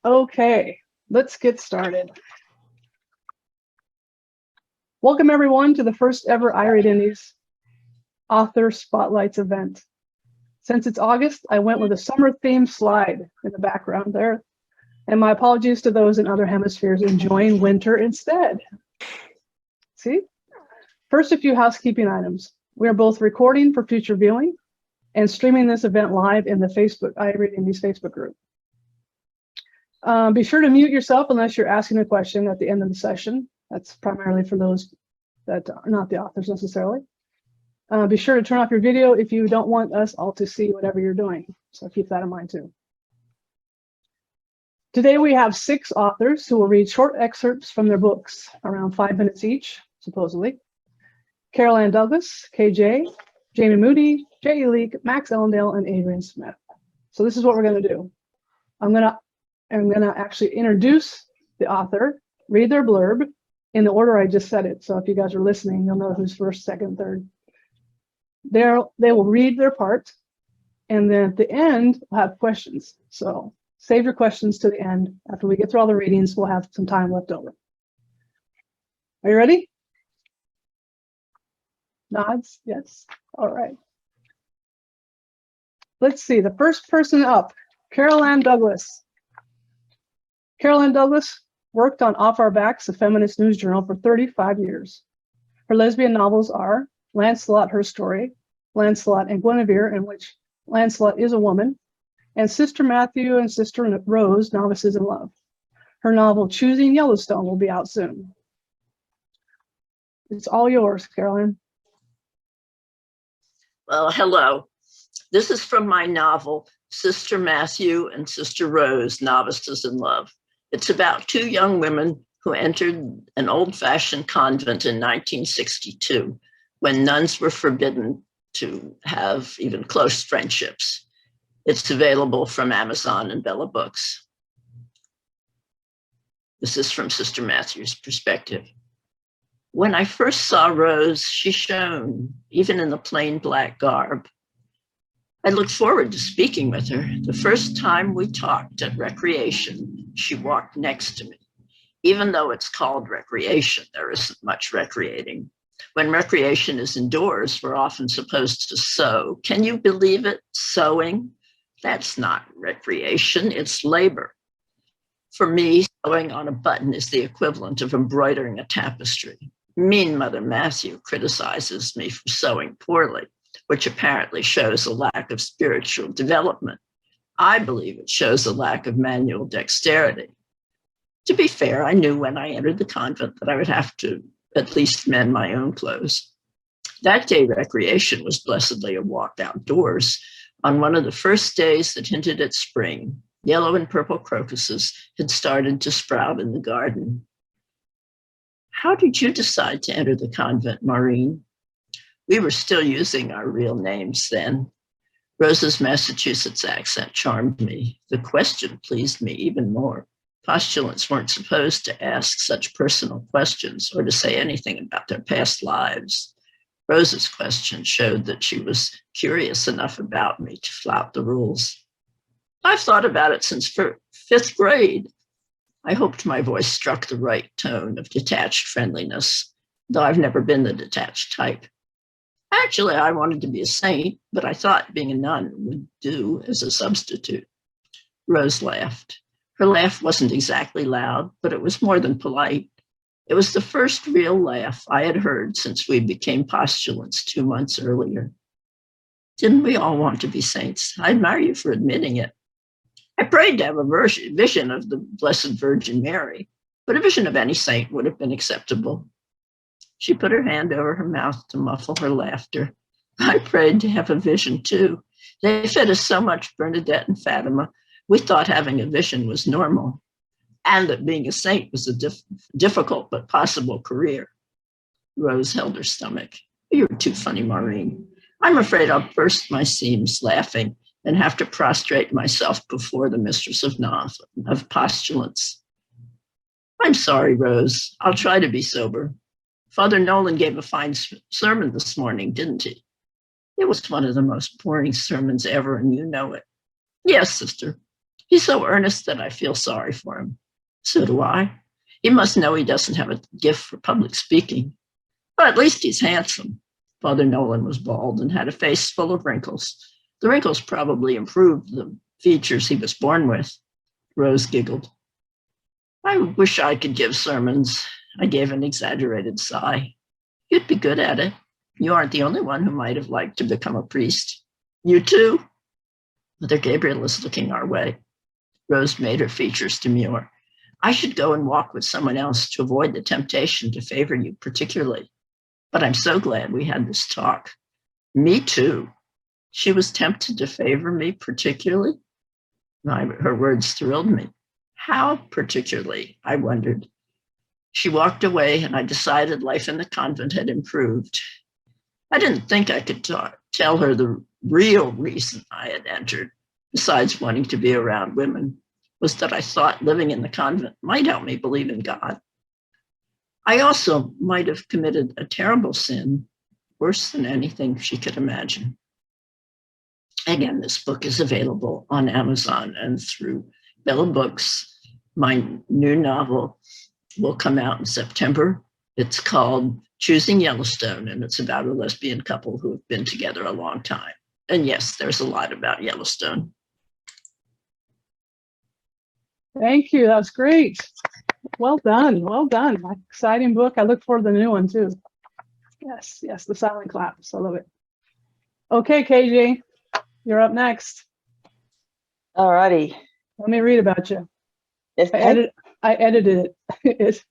Okay, let's get started. Welcome everyone to the first ever iReadIndies Author Spotlights event. Since it's August, I went with a summer themed slide in the background there. And my apologies to those in other hemispheres enjoying winter instead. See? First, a few housekeeping items. We are both recording for future viewing and streaming this event live in the iReadIndies Facebook group. Be sure to mute yourself unless you're asking a question at the end of the session. That's primarily for those that are not the authors necessarily. Be sure to turn off your video if you don't want us all to see whatever you're doing. So keep that in mind too. Today we have 6 authors who will read short excerpts from their books, around 5 minutes each, supposedly. Carol Ann Douglas, KJ, Jamie Moody, J.E. Leake, Max Ellendale, and Adrian Smith. So this is what we're going to do. I'm gonna actually introduce the author, read their blurb in the order I just said it. So if you guys are listening, you'll know who's first, second, third. They will read their part, and then at the end, we'll have questions. So save your questions to the end. After we get through all the readings, we'll have some time left over. Are you ready? Nods? Yes. All right. Let's see. The first person up, Carol Ann Douglas. Carol Ann Douglas worked on Off Our Backs, a feminist news journal, for 35 years. Her lesbian novels are Lancelot, Her Story, Lancelot and Guinevere, in which Lancelot is a woman, and Sister Matthew and Sister Rose, Novices in Love. Her novel Choosing Yellowstone will be out soon. It's all yours, Carol Ann. Well, hello. This is from my novel, Sister Matthew and Sister Rose, Novices in Love. It's about 2 young women who entered an old-fashioned convent in 1962 when nuns were forbidden to have even close friendships. It's available from Amazon and Bella Books. This is from Sister Matthew's perspective. When I first saw Rose, she shone, even in the plain black garb. I looked forward to speaking with her. The first time we talked at recreation, she walked next to me. Even though it's called recreation, there isn't much recreating. When recreation is indoors, we're often supposed to sew. Can you believe it? Sewing? That's not recreation, it's labor. For me, sewing on a button is the equivalent of embroidering a tapestry. Mean Mother Matthew criticizes me for sewing poorly, which apparently shows a lack of spiritual development. I believe it shows a lack of manual dexterity. To be fair, I knew when I entered the convent that I would have to at least mend my own clothes. That day, recreation was blessedly a walk outdoors. On one of the first days that hinted at spring, yellow and purple crocuses had started to sprout in the garden. How did you decide to enter the convent, Maureen? We were still using our real names then. Rose's Massachusetts accent charmed me. The question pleased me even more. Postulants weren't supposed to ask such personal questions or to say anything about their past lives. Rose's question showed that she was curious enough about me to flout the rules. I've thought about it since 5th grade. I hoped my voice struck the right tone of detached friendliness, though I've never been the detached type. Actually, I wanted to be a saint, but I thought being a nun would do as a substitute. Rose laughed. Her laugh wasn't exactly loud, but it was more than polite. It was the first real laugh I had heard since we became postulants 2 months earlier. Didn't we all want to be saints? I admire you for admitting it. I prayed to have a vision of the Blessed Virgin Mary, but a vision of any saint would have been acceptable. She put her hand over her mouth to muffle her laughter. I prayed to have a vision too. They fed us so much, Bernadette and Fatima. We thought having a vision was normal, and that being a saint was a difficult but possible career. Rose held her stomach. You're too funny, Maureen. I'm afraid I'll burst my seams laughing and have to prostrate myself before the mistress of postulants. I'm sorry, Rose. I'll try to be sober. Father Nolan gave a fine sermon this morning, didn't he? It was one of the most boring sermons ever, and you know it. Yes, sister. He's so earnest that I feel sorry for him. So do I. He must know he doesn't have a gift for public speaking. But at least he's handsome. Father Nolan was bald and had a face full of wrinkles. The wrinkles probably improved the features he was born with. Rose giggled. I wish I could give sermons. I gave an exaggerated sigh. You'd be good at it. You aren't the only one who might have liked to become a priest. You too? Mother Gabriel is looking our way. Rose made her features demure. I should go and walk with someone else to avoid the temptation to favor you particularly. But I'm so glad we had this talk. Me too. She was tempted to favor me particularly? Her words thrilled me. How particularly, I wondered. She walked away, and I decided life in the convent had improved. I didn't think I could tell her the real reason I had entered, besides wanting to be around women, was that I thought living in the convent might help me believe in God. I also might have committed a terrible sin, worse than anything she could imagine. Again, this book is available on Amazon and through Bella Books. My new novel will come out in September. It's called Choosing Yellowstone, and it's about a lesbian couple who have been together a long time. And yes, there's a lot about Yellowstone. Thank you. That was great. Well done. Well done. Exciting book. I look forward to the new one too. Yes, yes, the silent claps. I love it. Okay, KJ, you're up next. All righty. Let me read about you. Yes, I edited it.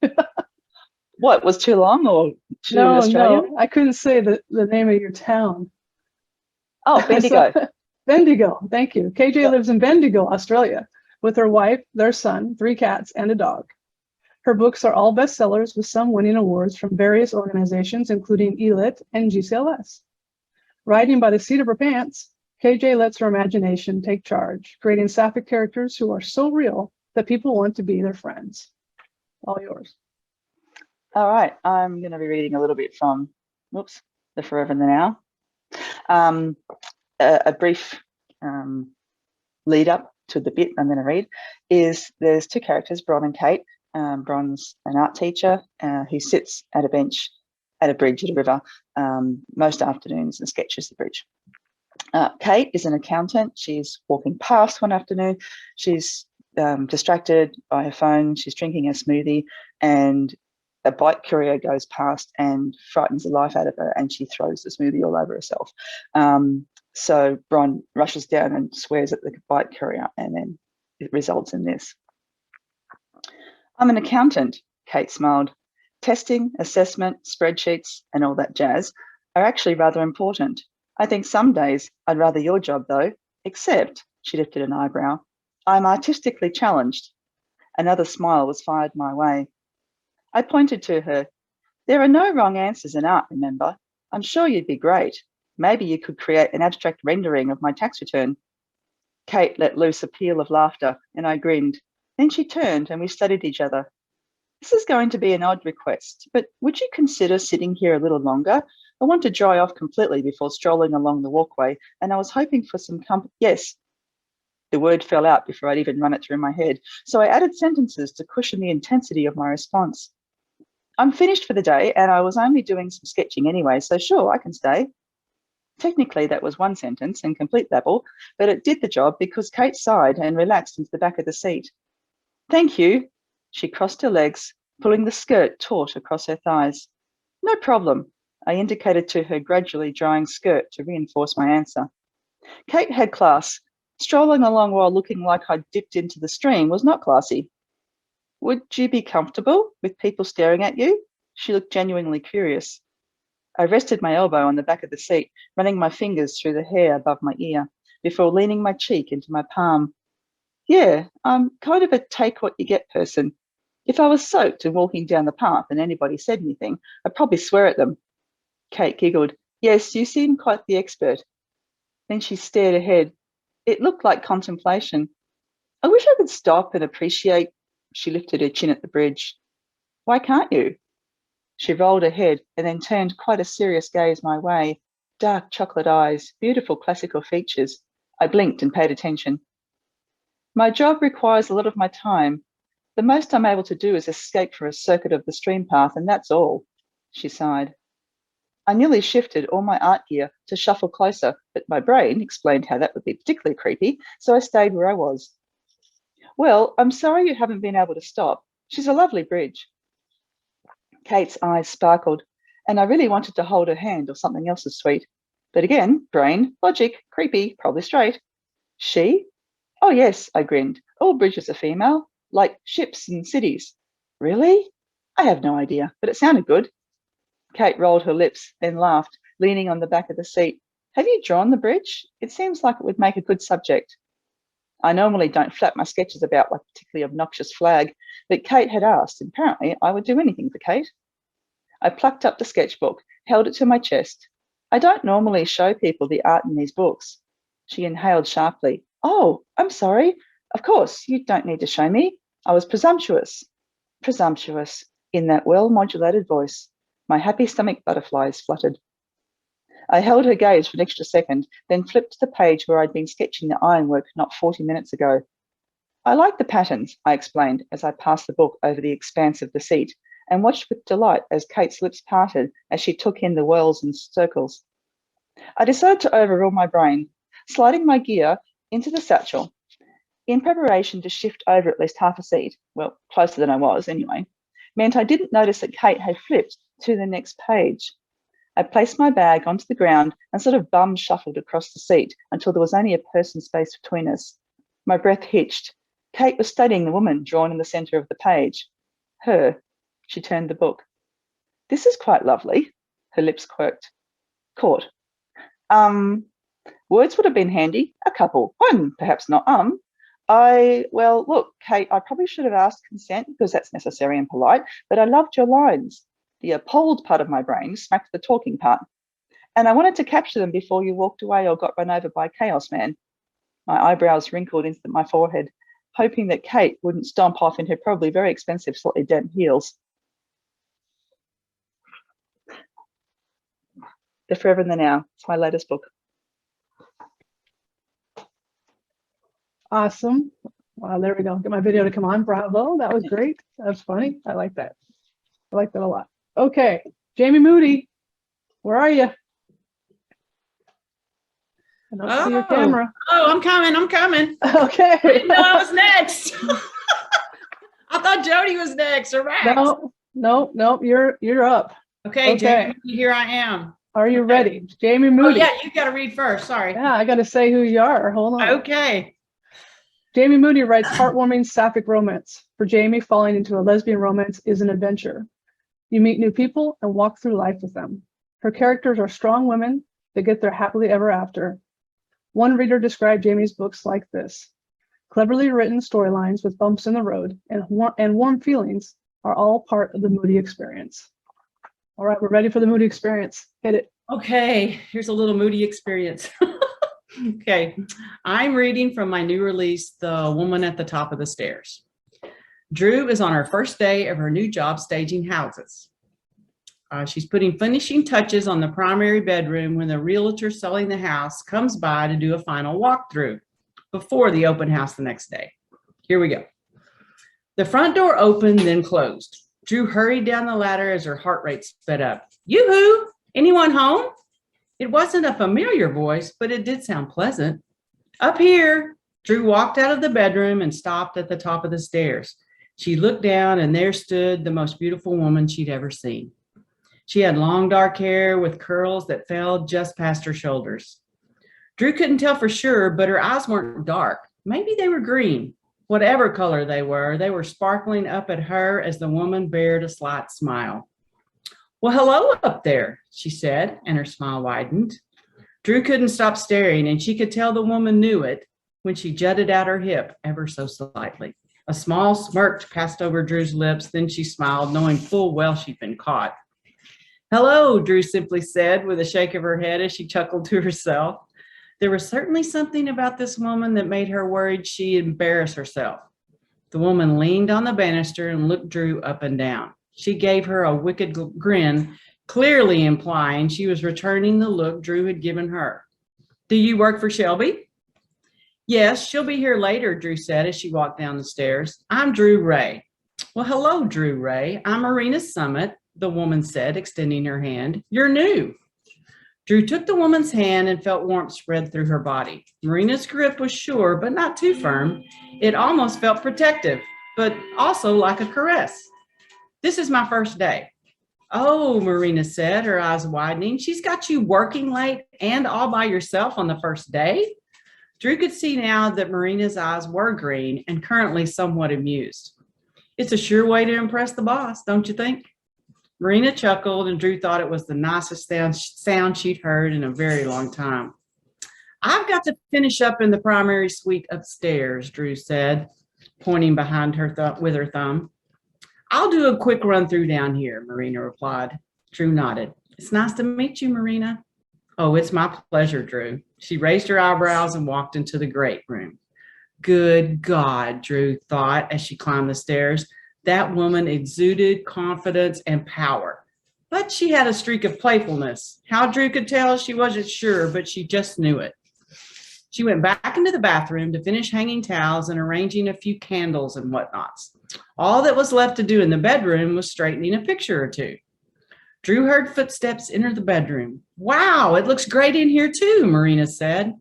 What, was too long or too No, Australian? I couldn't say the name of your town. Oh, Bendigo. Bendigo, thank you. KJ Yep. lives in Bendigo, Australia, with her wife, their son, 3 cats, and a dog. Her books are all bestsellers, with some winning awards from various organizations, including ELIT and GCLS. Writing by the seat of her pants, KJ lets her imagination take charge, creating sapphic characters who are so real that people want to be their friends. All yours. All right, I'm going to be reading a little bit from, The Forever and the Now. A brief lead up to the bit I'm going to read is there's 2 characters, Bron and Kate. Bron's an art teacher who sits at a bench at a bridge at a river most afternoons and sketches the bridge. Kate is an accountant. She's walking past one afternoon. She's distracted by her phone. She's drinking a smoothie, and a bike courier goes past and frightens the life out of her, and she throws the smoothie all over herself. So Bron rushes down and swears at the bike courier, and then it results in this. I'm an accountant, Kate smiled. Testing, assessment, spreadsheets, and all that jazz are actually rather important. I think some days I'd rather your job though, except, she lifted an eyebrow, I'm artistically challenged. Another smile was fired my way. I pointed to her. There are no wrong answers in art, remember? I'm sure you'd be great. Maybe you could create an abstract rendering of my tax return. Kate let loose a peal of laughter, and I grinned. Then she turned and we studied each other. This is going to be an odd request, but would you consider sitting here a little longer? I want to dry off completely before strolling along the walkway, and I was hoping for some company. Yes. The word fell out before I'd even run it through my head, so I added sentences to cushion the intensity of my response. I'm finished for the day, and I was only doing some sketching anyway, so sure, I can stay. Technically, that was one sentence and complete babble, but it did the job because Kate sighed and relaxed into the back of the seat. Thank you. She crossed her legs, pulling the skirt taut across her thighs. No problem. I indicated to her gradually drying skirt to reinforce my answer. Kate had class. Strolling along while looking like I'd dipped into the stream was not classy. Would you be comfortable with people staring at you? She looked genuinely curious. I rested my elbow on the back of the seat, running my fingers through the hair above my ear, before leaning my cheek into my palm. Yeah, I'm kind of a take-what-you-get person. If I was soaked and walking down the path and anybody said anything, I'd probably swear at them. Kate giggled. Yes, you seem quite the expert. Then she stared ahead. It looked like contemplation. I wish I could stop and appreciate. She lifted her chin at the bridge. Why can't you? She rolled her head and then turned quite a serious gaze my way. Dark chocolate eyes, beautiful classical features. I blinked and paid attention. My job requires a lot of my time. The most I'm able to do is escape for a circuit of the stream path, and that's all, she sighed. I nearly shifted all my art gear to shuffle closer, but my brain explained how that would be particularly creepy, so I stayed where I was. Well, I'm sorry you haven't been able to stop. She's a lovely bridge. Kate's eyes sparkled, and I really wanted to hold her hand or something else as sweet. But again, brain, logic, creepy, probably straight. She? Oh, yes, I grinned. All bridges are female, like ships and cities. Really? I have no idea, but it sounded good. Kate rolled her lips, then laughed, leaning on the back of the seat. Have you drawn the bridge? It seems like it would make a good subject. I normally don't flap my sketches about like a particularly obnoxious flag, but Kate had asked, and apparently I would do anything for Kate. I plucked up the sketchbook, held it to my chest. I don't normally show people the art in these books. She inhaled sharply. Oh, I'm sorry. Of course, you don't need to show me. I was presumptuous. Presumptuous, in that well-modulated voice. My happy stomach butterflies fluttered. I held her gaze for an extra second, then flipped to the page where I'd been sketching the ironwork not 40 minutes ago. I like the patterns, I explained as I passed the book over the expanse of the seat and watched with delight as Kate's lips parted as she took in the whirls and circles. I decided to overrule my brain, sliding my gear into the satchel in preparation to shift over at least half a seat, well, closer than I was anyway, meant I didn't notice that Kate had flipped to the next page. I placed my bag onto the ground and sort of bum shuffled across the seat until there was only a person space between us. My breath hitched. Kate was studying the woman drawn in the centre of the page. Her. She turned the book. This is quite lovely. Her lips quirked. Caught. Words would have been handy. A couple. One, perhaps not. Well, look, Kate, I probably should have asked consent because that's necessary and polite, but I loved your lines. The appalled part of my brain smacked the talking part. And I wanted to capture them before you walked away or got run over by Chaos Man. My eyebrows wrinkled into my forehead, hoping that Kate wouldn't stomp off in her probably very expensive, slightly damp heels. The Forever and the Now. It's my latest book. Awesome. Wow, there we go. Get my video to come on. Bravo. That was great. That's funny. I like that. I like that a lot. Okay. Jamie Moody, where are you? I don't see your camera. Oh, I'm coming. Okay. I didn't know I was next. I thought Jody was next or Max. No, you're up. Okay, Jamie, here I am. Are you Okay. ready? Jamie Oh, Moody. yeah, you got to read first. Sorry. Yeah, I got to say who you are. Hold on. Okay. Jamie Moody writes heartwarming sapphic romance. For Jamie, falling into a lesbian romance is an adventure. You meet new people and walk through life with them. Her characters are strong women that get their happily ever after. One reader described Jamie's books like this: cleverly written storylines with bumps in the road and warm feelings are all part of the Moody experience. All right, we're ready for the Moody experience. Hit it. Okay, here's a little Moody experience. Okay, I'm reading from my new release, The Woman at the Top of the Stairs. Drew is on her first day of her new job staging houses. She's putting finishing touches on the primary bedroom when the realtor selling the house comes by to do a final walkthrough before the open house the next day. Here we go. The front door opened, then closed. Drew hurried down the ladder as her heart rate sped up. Yoo-hoo! Anyone home? It wasn't a familiar voice, but it did sound pleasant. Up here. Drew walked out of the bedroom and stopped at the top of the stairs. She looked down, and there stood the most beautiful woman she'd ever seen. She had long dark hair with curls that fell just past her shoulders. Drew couldn't tell for sure, but her eyes weren't dark. Maybe they were green. Whatever color they were sparkling up at her as the woman bared a slight smile. Well, hello up there, she said, and her smile widened. Drew couldn't stop staring, and she could tell the woman knew it when she jutted out her hip ever so slightly. A small smirk passed over Drew's lips, then she smiled, knowing full well she'd been caught. Hello, Drew simply said with a shake of her head as she chuckled to herself. There was certainly something about this woman that made her worried she'd embarrass herself. The woman leaned on the banister and looked Drew up and down. She gave her a wicked grin, clearly implying she was returning the look Drew had given her. Do you work for Shelby? Yes, she'll be here later, Drew said as she walked down the stairs. I'm Drew Ray. Well, hello, Drew Ray. I'm Marina Summit, the woman said, extending her hand. You're new. Drew took the woman's hand and felt warmth spread through her body. Marina's grip was sure, but not too firm. It almost felt protective, but also like a caress. This is my first day. Oh, Marina said, her eyes widening. She's got you working late and all by yourself on the first day? Drew could see now that Marina's eyes were green and currently somewhat amused. It's a sure way to impress the boss, don't you think? Marina chuckled, and Drew thought it was the nicest sound she'd heard in a very long time. I've got to finish up in the primary suite upstairs, Drew said, pointing behind her with her thumb. I'll do a quick run through down here, Marina replied. Drew nodded. It's nice to meet you, Marina. Oh, it's my pleasure, Drew. She raised her eyebrows and walked into the great room. Good God, Drew thought as she climbed the stairs. That woman exuded confidence and power. But she had a streak of playfulness. How Drew could tell, she wasn't sure, but she just knew it. She went back into the bathroom to finish hanging towels and arranging a few candles and whatnots. All that was left to do in the bedroom was straightening a picture or two. Drew heard footsteps enter the bedroom. Wow, it looks great in here too, Marina said.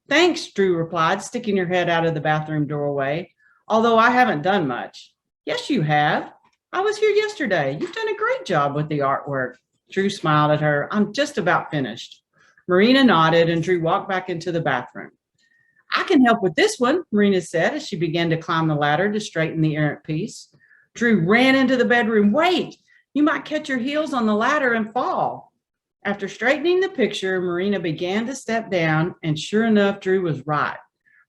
Thanks, Drew replied, sticking her head out of the bathroom doorway. Although I haven't done much. Yes, you have. I was here yesterday. You've done a great job with the artwork. Drew smiled at her. I'm just about finished. Marina nodded and Drew walked back into the bathroom. I can help with this one, Marina said as she began to climb the ladder to straighten the errant piece. Drew ran into the bedroom. Wait, you might catch your heels on the ladder and fall. After straightening the picture, Marina began to step down, and sure enough, Drew was right.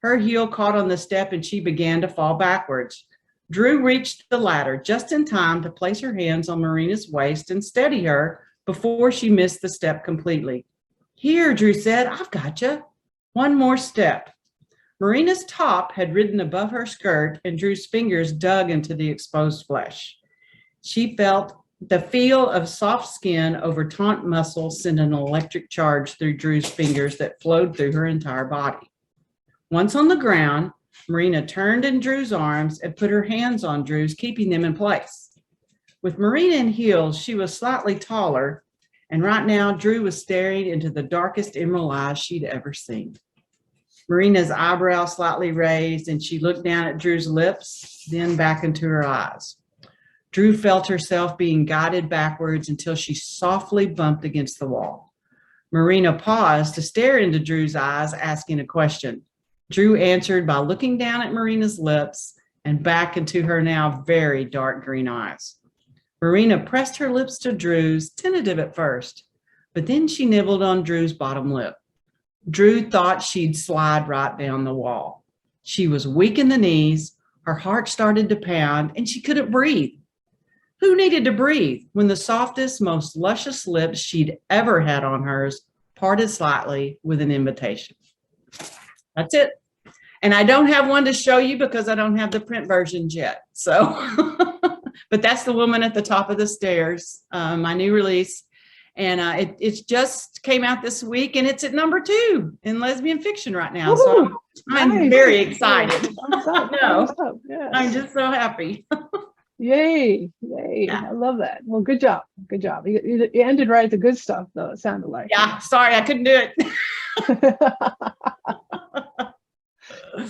Her heel caught on the step and she began to fall backwards. Drew reached the ladder just in time to place her hands on Marina's waist and steady her before she missed the step completely. Here, Drew said, I've got you. One more step. Marina's top had ridden above her skirt and Drew's fingers dug into the exposed flesh. She felt the feel of soft skin over taut muscle send an electric charge through Drew's fingers that flowed through her entire body. Once on the ground, Marina turned in Drew's arms and put her hands on Drew's, keeping them in place. With Marina in heels, she was slightly taller, and right now Drew was staring into the darkest emerald eyes she'd ever seen. Marina's eyebrows slightly raised, and she looked down at Drew's lips, then back into her eyes. Drew felt herself being guided backwards until she softly bumped against the wall. Marina paused to stare into Drew's eyes, asking a question. Drew answered by looking down at Marina's lips and back into her now very dark green eyes. Marina pressed her lips to Drew's, tentative at first, but then she nibbled on Drew's bottom lip. Drew thought she'd slide right down the wall. She was weak in the knees, her heart started to pound, and she couldn't breathe. Who needed to breathe when the softest, most luscious lips she'd ever had on hers parted slightly with an invitation? That's it. And I don't have one to show you because I don't have the print versions yet. So, but that's The Woman at the Top of the Stairs, my new release. And it just came out this week, and it's at #2 in lesbian fiction right now. Woo-hoo! So I'm Nice. very excited. Thumbs up, No. thumbs up, yes. I'm just so happy. Yay, yay. Yeah. I love that. Well, good job. Good job. You ended right at the good stuff, though, it sounded like. Yeah, sorry, I couldn't do it.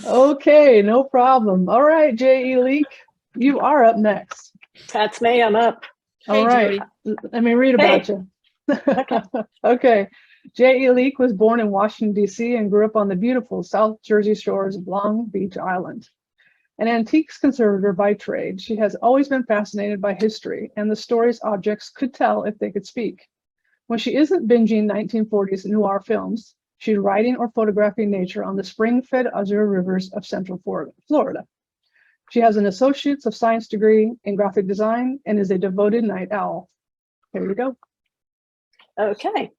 Okay, no problem. All right, J.E. Leak, you are up next. That's me. I'm up. All Hey, right, Jody. let me read about you. Okay. Okay. J.E. Leak was born in Washington, D.C. and grew up on the beautiful South Jersey shores of Long Beach Island. An antiques conservator by trade, she has always been fascinated by history and the stories objects could tell if they could speak. When she isn't binging 1940s noir films, she's writing or photographing nature on the spring-fed azure rivers of Central Florida. She has an Associate's of Science degree in graphic design and is a devoted night owl. Here you go. Okay.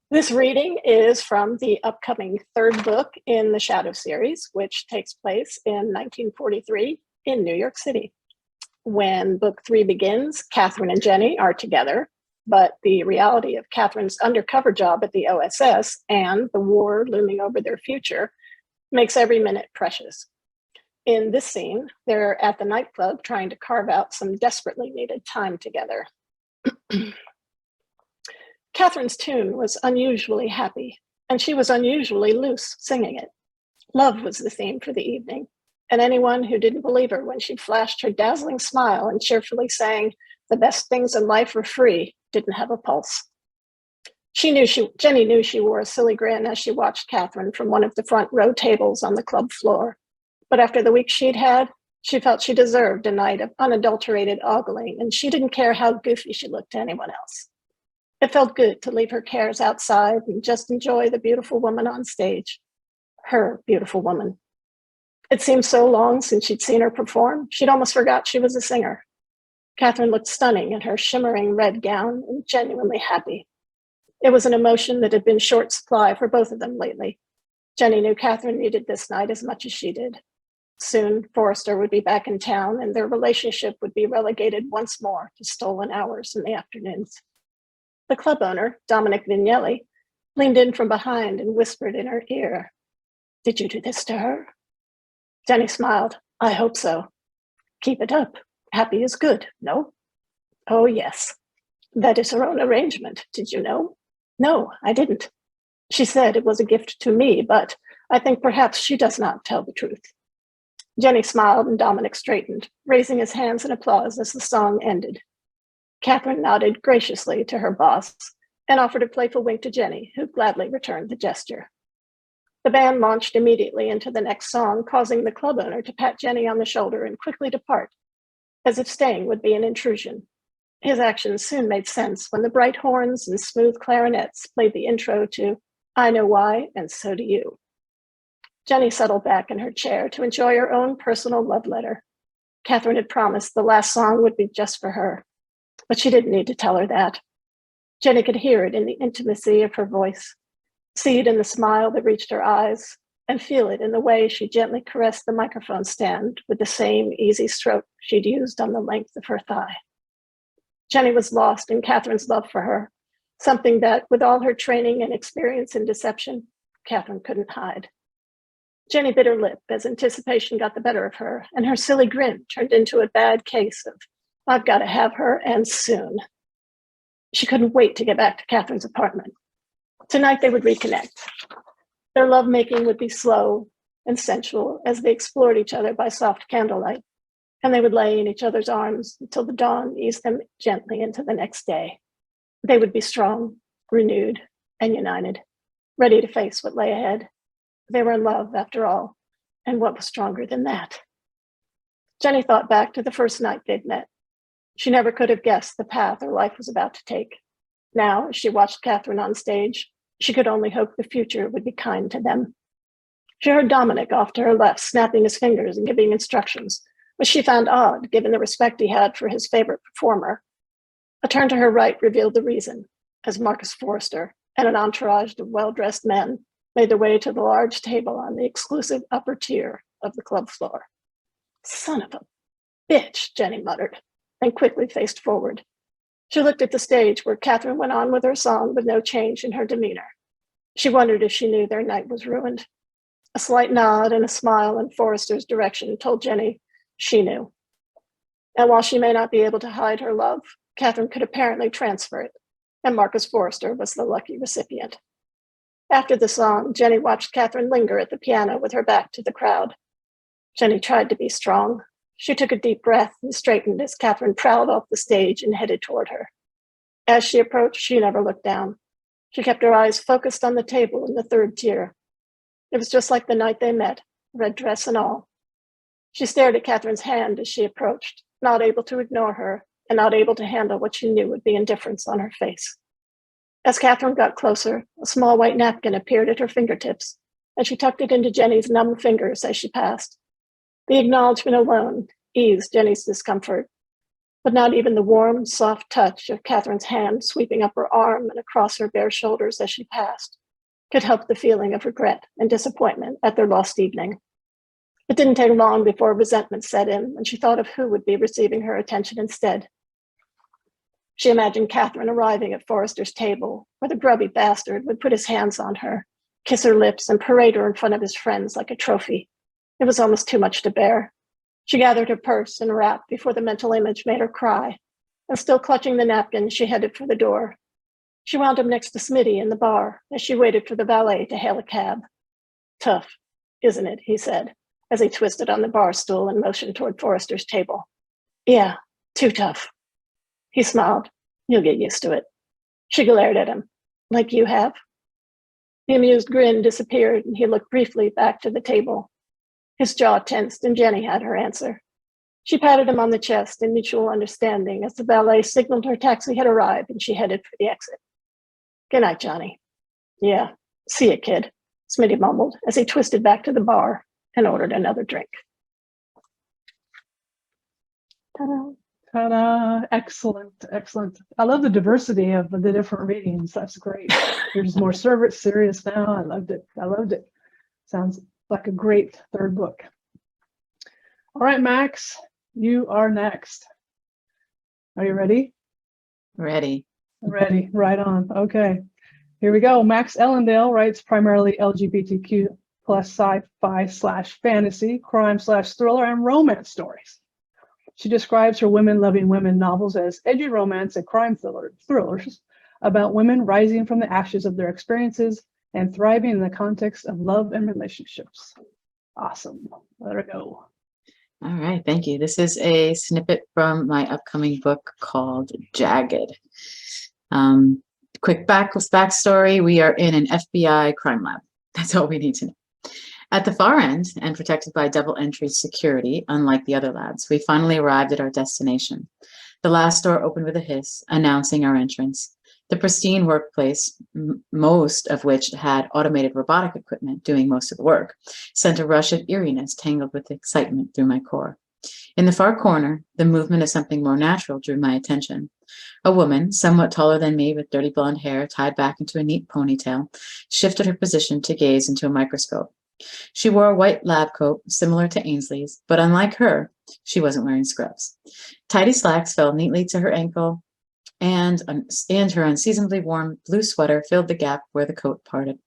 This reading is from the upcoming third book in the Shadow series, which takes place in 1943 in New York City. When book 3 begins, Catherine and Jenny are together, but the reality of Catherine's undercover job at the OSS and the war looming over their future makes every minute precious. In this scene, they're at the nightclub trying to carve out some desperately needed time together. Catherine's tune was unusually happy, and she was unusually loose singing it. Love was the theme for the evening, and anyone who didn't believe her when she flashed her dazzling smile and cheerfully sang, "The best things in life are free," didn't have a pulse. Jenny knew she wore a silly grin as she watched Catherine from one of the front row tables on the club floor. But after the week she'd had, she felt she deserved a night of unadulterated ogling, and she didn't care how goofy she looked to anyone else. It felt good to leave her cares outside and just enjoy the beautiful woman on stage. Her beautiful woman. It seemed so long since she'd seen her perform, she'd almost forgot she was a singer. Catherine looked stunning in her shimmering red gown and genuinely happy. It was an emotion that had been short supply for both of them lately. Jenny knew Catherine needed this night as much as she did. Soon, Forrester would be back in town, and their relationship would be relegated once more to stolen hours in the afternoons. The club owner, Dominic Vignelli, leaned in from behind and whispered in her ear, "Did you do this to her?" Jenny smiled. "I hope so." "Keep it up. Happy is good, no?" "Oh, yes. That is her own arrangement. Did you know?" "No, I didn't. She said it was a gift to me, but I think perhaps she does not tell the truth." Jenny smiled and Dominic straightened, raising his hands in applause as the song ended. Catherine nodded graciously to her boss and offered a playful wink to Jenny, who gladly returned the gesture. The band launched immediately into the next song, causing the club owner to pat Jenny on the shoulder and quickly depart, as if staying would be an intrusion. His actions soon made sense when the bright horns and smooth clarinets played the intro to "I Know Why, and So Do You." Jenny settled back in her chair to enjoy her own personal love letter. Catherine had promised the last song would be just for her, but she didn't need to tell her that. Jenny could hear it in the intimacy of her voice, see it in the smile that reached her eyes, and feel it in the way she gently caressed the microphone stand with the same easy stroke she'd used on the length of her thigh. Jenny was lost in Catherine's love for her, something that, with all her training and experience in deception, Catherine couldn't hide. Jenny bit her lip as anticipation got the better of her, and her silly grin turned into a bad case of, "I've got to have her, and soon." She couldn't wait to get back to Catherine's apartment. Tonight they would reconnect. Their lovemaking would be slow and sensual as they explored each other by soft candlelight, and they would lay in each other's arms until the dawn eased them gently into the next day. They would be strong, renewed, and united, ready to face what lay ahead. They were in love, after all, and what was stronger than that? Jenny thought back to the first night they'd met. She never could have guessed the path her life was about to take. Now, as she watched Catherine on stage, she could only hope the future would be kind to them. She heard Dominic off to her left, snapping his fingers and giving instructions, which she found odd, given the respect he had for his favorite performer. A turn to her right revealed the reason, as Marcus Forrester and an entourage of well-dressed men made their way to the large table on the exclusive upper tier of the club floor. "Son of a bitch," Jenny muttered, and quickly faced forward. She looked at the stage where Catherine went on with her song with no change in her demeanor. She wondered if she knew their night was ruined. A slight nod and a smile in Forrester's direction told Jenny she knew. And while she may not be able to hide her love, Catherine could apparently transfer it, and Marcus Forrester was the lucky recipient. After the song, Jenny watched Catherine linger at the piano with her back to the crowd. Jenny tried to be strong. She took a deep breath and straightened as Catherine prowled off the stage and headed toward her. As she approached, she never looked down. She kept her eyes focused on the table in the third tier. It was just like the night they met, red dress and all. She stared at Catherine's hand as she approached, not able to ignore her and not able to handle what she knew would be indifference on her face. As Catherine got closer, a small white napkin appeared at her fingertips, and she tucked it into Jenny's numb fingers as she passed. The acknowledgement alone eased Jenny's discomfort, but not even the warm, soft touch of Catherine's hand sweeping up her arm and across her bare shoulders as she passed could help the feeling of regret and disappointment at their lost evening. It didn't take long before resentment set in when she thought of who would be receiving her attention instead. She imagined Catherine arriving at Forrester's table, where the grubby bastard would put his hands on her kiss her lips, and parade her in front of his friends like a trophy. It was almost too much to bear. She gathered her purse and wrap before the mental image made her cry, and still clutching the napkin, she headed for the door. She wound up next to Smitty in the bar as she waited for the valet to hail a cab. Tough, isn't it? He said, as he twisted on the bar stool and motioned toward Forrester's table. Yeah, too tough. He smiled. You'll get used to it. She glared at him. Like you have? The amused grin disappeared, and he looked briefly back to the table. His jaw tensed, and Jenny had her answer. She patted him on the chest in mutual understanding as the valet signaled her taxi had arrived and she headed for the exit. Good night, Johnny. Yeah, see ya, kid, Smitty mumbled as he twisted back to the bar and ordered another drink. Ta-da. Ta-da. Excellent, excellent. I love the diversity of the different readings. That's great. There's more serious now. I loved it. I loved it. Sounds like a great third book. All right, Max, you are next. Are you ready? Ready. Ready, right on. Okay, here we go. Max Ellendale writes primarily LGBTQ plus sci-fi / fantasy, crime / thriller, and romance stories. She describes her women-loving women novels as edgy romance and crime thrillers about women rising from the ashes of their experiences and thriving in the context of love and relationships. Awesome. Let her go. All right, thank you. This is a snippet from my upcoming book called Jagged. Quick backstory, we are in an FBI crime lab. That's all we need to know. At the far end, and protected by double entry security, unlike the other labs, we finally arrived at our destination. The last door opened with a hiss, announcing our entrance. The pristine workplace, most of which had automated robotic equipment doing most of the work, sent a rush of eeriness tangled with excitement through my core. In the far corner, the movement of something more natural drew my attention. A woman, somewhat taller than me with dirty blonde hair tied back into a neat ponytail, shifted her position to gaze into a microscope. She wore a white lab coat similar to Ainsley's, but unlike her, she wasn't wearing scrubs. Tidy slacks fell neatly to her ankle, and her unseasonably warm blue sweater filled the gap where the coat parted.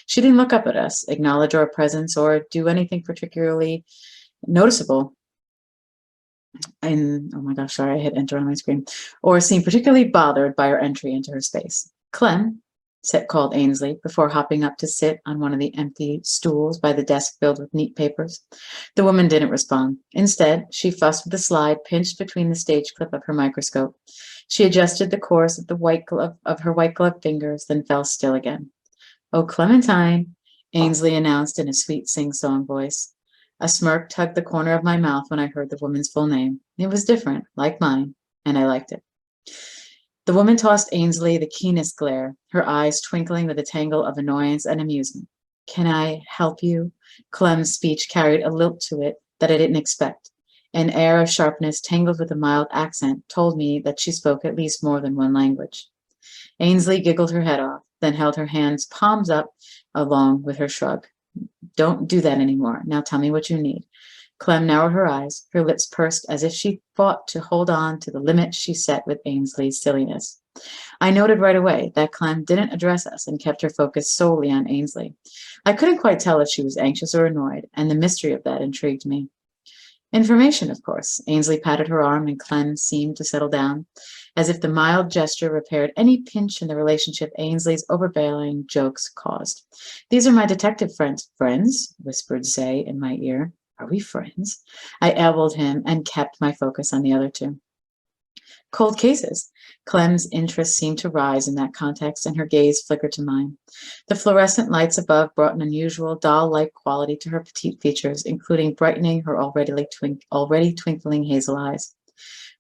She didn't look up at us, acknowledge our presence, or do anything particularly noticeable. And oh my gosh, sorry, I hit enter on my screen. Or seem particularly bothered by our entry into her space. Clem, called Ainsley before hopping up to sit on one of the empty stools by the desk filled with neat papers. The woman didn't respond. Instead, she fussed with the slide pinched between the stage clip of her microscope. She adjusted the course of her white glove fingers, then fell still again. Oh, Clementine, Ainsley announced in a sweet sing-song voice. A smirk tugged the corner of my mouth when I heard the woman's full name. It was different, like mine, and I liked it. The woman tossed Ainsley the keenest glare, her eyes twinkling with a tangle of annoyance and amusement. Can I help you? Clem's speech carried a lilt to it that I didn't expect. An air of sharpness tangled with a mild accent told me that she spoke at least more than one language. Ainsley giggled her head off, then held her hands palms up along with her shrug. Don't do that anymore. Now tell me what you need. Clem narrowed her eyes, her lips pursed as if she fought to hold on to the limit she set with Ainsley's silliness. I noted right away that Clem didn't address us and kept her focus solely on Ainsley. I couldn't quite tell if she was anxious or annoyed, and the mystery of that intrigued me. Information, of course. Ainsley patted her arm, and Clem seemed to settle down, as if the mild gesture repaired any pinch in the relationship Ainsley's overbearing jokes caused. These are my detective friends. Friends? Whispered Zay in my ear. Are we friends? I elbowed him and kept my focus on the other two. Cold cases. Clem's interest seemed to rise in that context, and her gaze flickered to mine. The fluorescent lights above brought an unusual doll-like quality to her petite features, including brightening her already twinkling hazel eyes.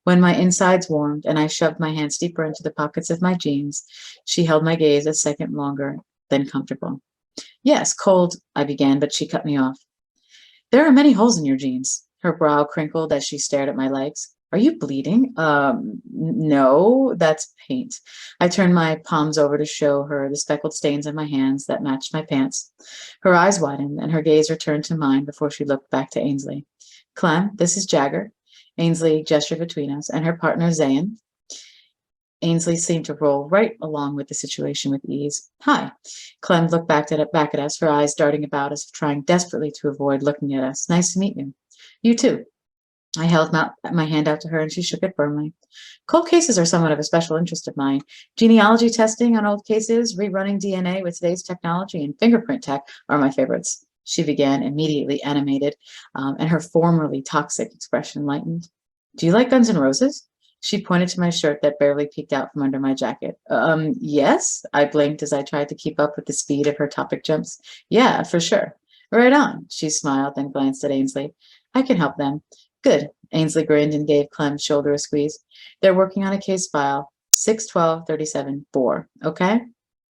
When my insides warmed and I shoved my hands deeper into the pockets of my jeans, she held my gaze a second longer than comfortable. Yes, cold, I began, but she cut me off. There are many holes in your jeans. Her brow crinkled as she stared at my legs. Are you bleeding? No, that's paint. I turned my palms over to show her the speckled stains on my hands that matched my pants. Her eyes widened and her gaze returned to mine before she looked back to Ainsley. Clem, this is Jagger. Ainsley gestured between us, and her partner Zayn. Ainsley seemed to roll right along with the situation with ease. Hi. Clem looked back at us, her eyes darting about as if trying desperately to avoid looking at us. Nice to meet you. You too. I held my hand out to her and she shook it firmly. Cold cases are somewhat of a special interest of mine. Genealogy testing on old cases, rerunning DNA with today's technology, and fingerprint tech are my favorites. She began, immediately animated, and her formerly toxic expression lightened. Do you like Guns N' Roses? She pointed to my shirt that barely peeked out from under my jacket. Yes, I blinked as I tried to keep up with the speed of her topic jumps. Yeah, for sure. Right on, she smiled, then glanced at Ainsley. I can help them. Good. Ainsley grinned and gave Clem's shoulder a squeeze. They're working on a case file, 61237-4. Okay?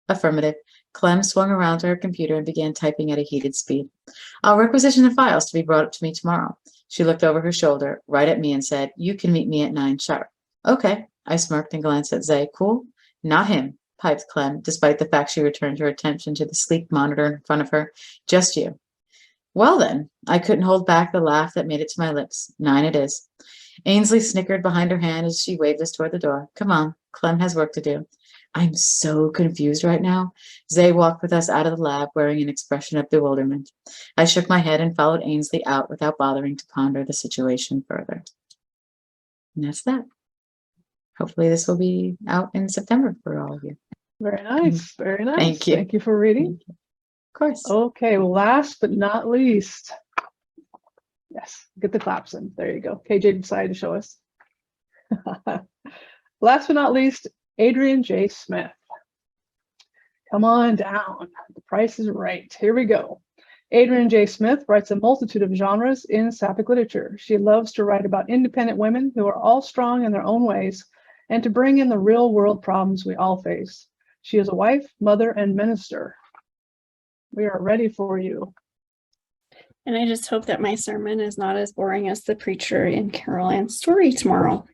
Affirmative. Clem swung around to her computer and began typing at a heated speed. I'll requisition the files to be brought up to me tomorrow. She looked over her shoulder, right at me, and said, You can meet me at 9 sharp. Okay. I smirked and glanced at Zay. Cool? Not him, piped Clem, despite the fact she returned her attention to the sleek monitor in front of her. Just you. Well then, I couldn't hold back the laugh that made it to my lips. 9 it is. Ainsley snickered behind her hand as she waved us toward the door. Come on, Clem has work to do. I'm so confused right now. Zay walked with us out of the lab wearing an expression of bewilderment. I shook my head and followed Ainsley out without bothering to ponder the situation further. And that's that. Hopefully this will be out in September for all of you. Very nice. Very nice. Thank you. Thank you for reading. Of course. Okay, last but not least. Yes, get the claps in. There you go. KJ decided to show us. Last but not least, Adrian J. Smith. Come on down. The price is right. Here we go. Adrian J. Smith writes a multitude of genres in sapphic literature. She loves to write about independent women who are all strong in their own ways and to bring in the real world problems we all face. She is a wife, mother, and minister. We are ready for you. And I just hope that my sermon is not as boring as the preacher in Carol Ann's story tomorrow.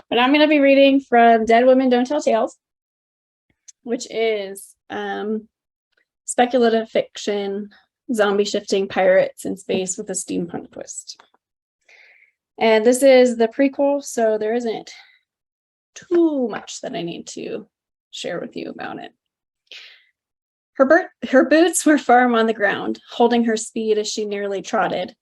But I'm going to be reading from Dead Women Don't Tell Tales, which is speculative fiction, zombie shifting pirates in space with a steampunk twist. And this is the prequel, so there isn't too much that I need to share with you about it. Her boots were firm on the ground, holding her speed as she nearly trotted.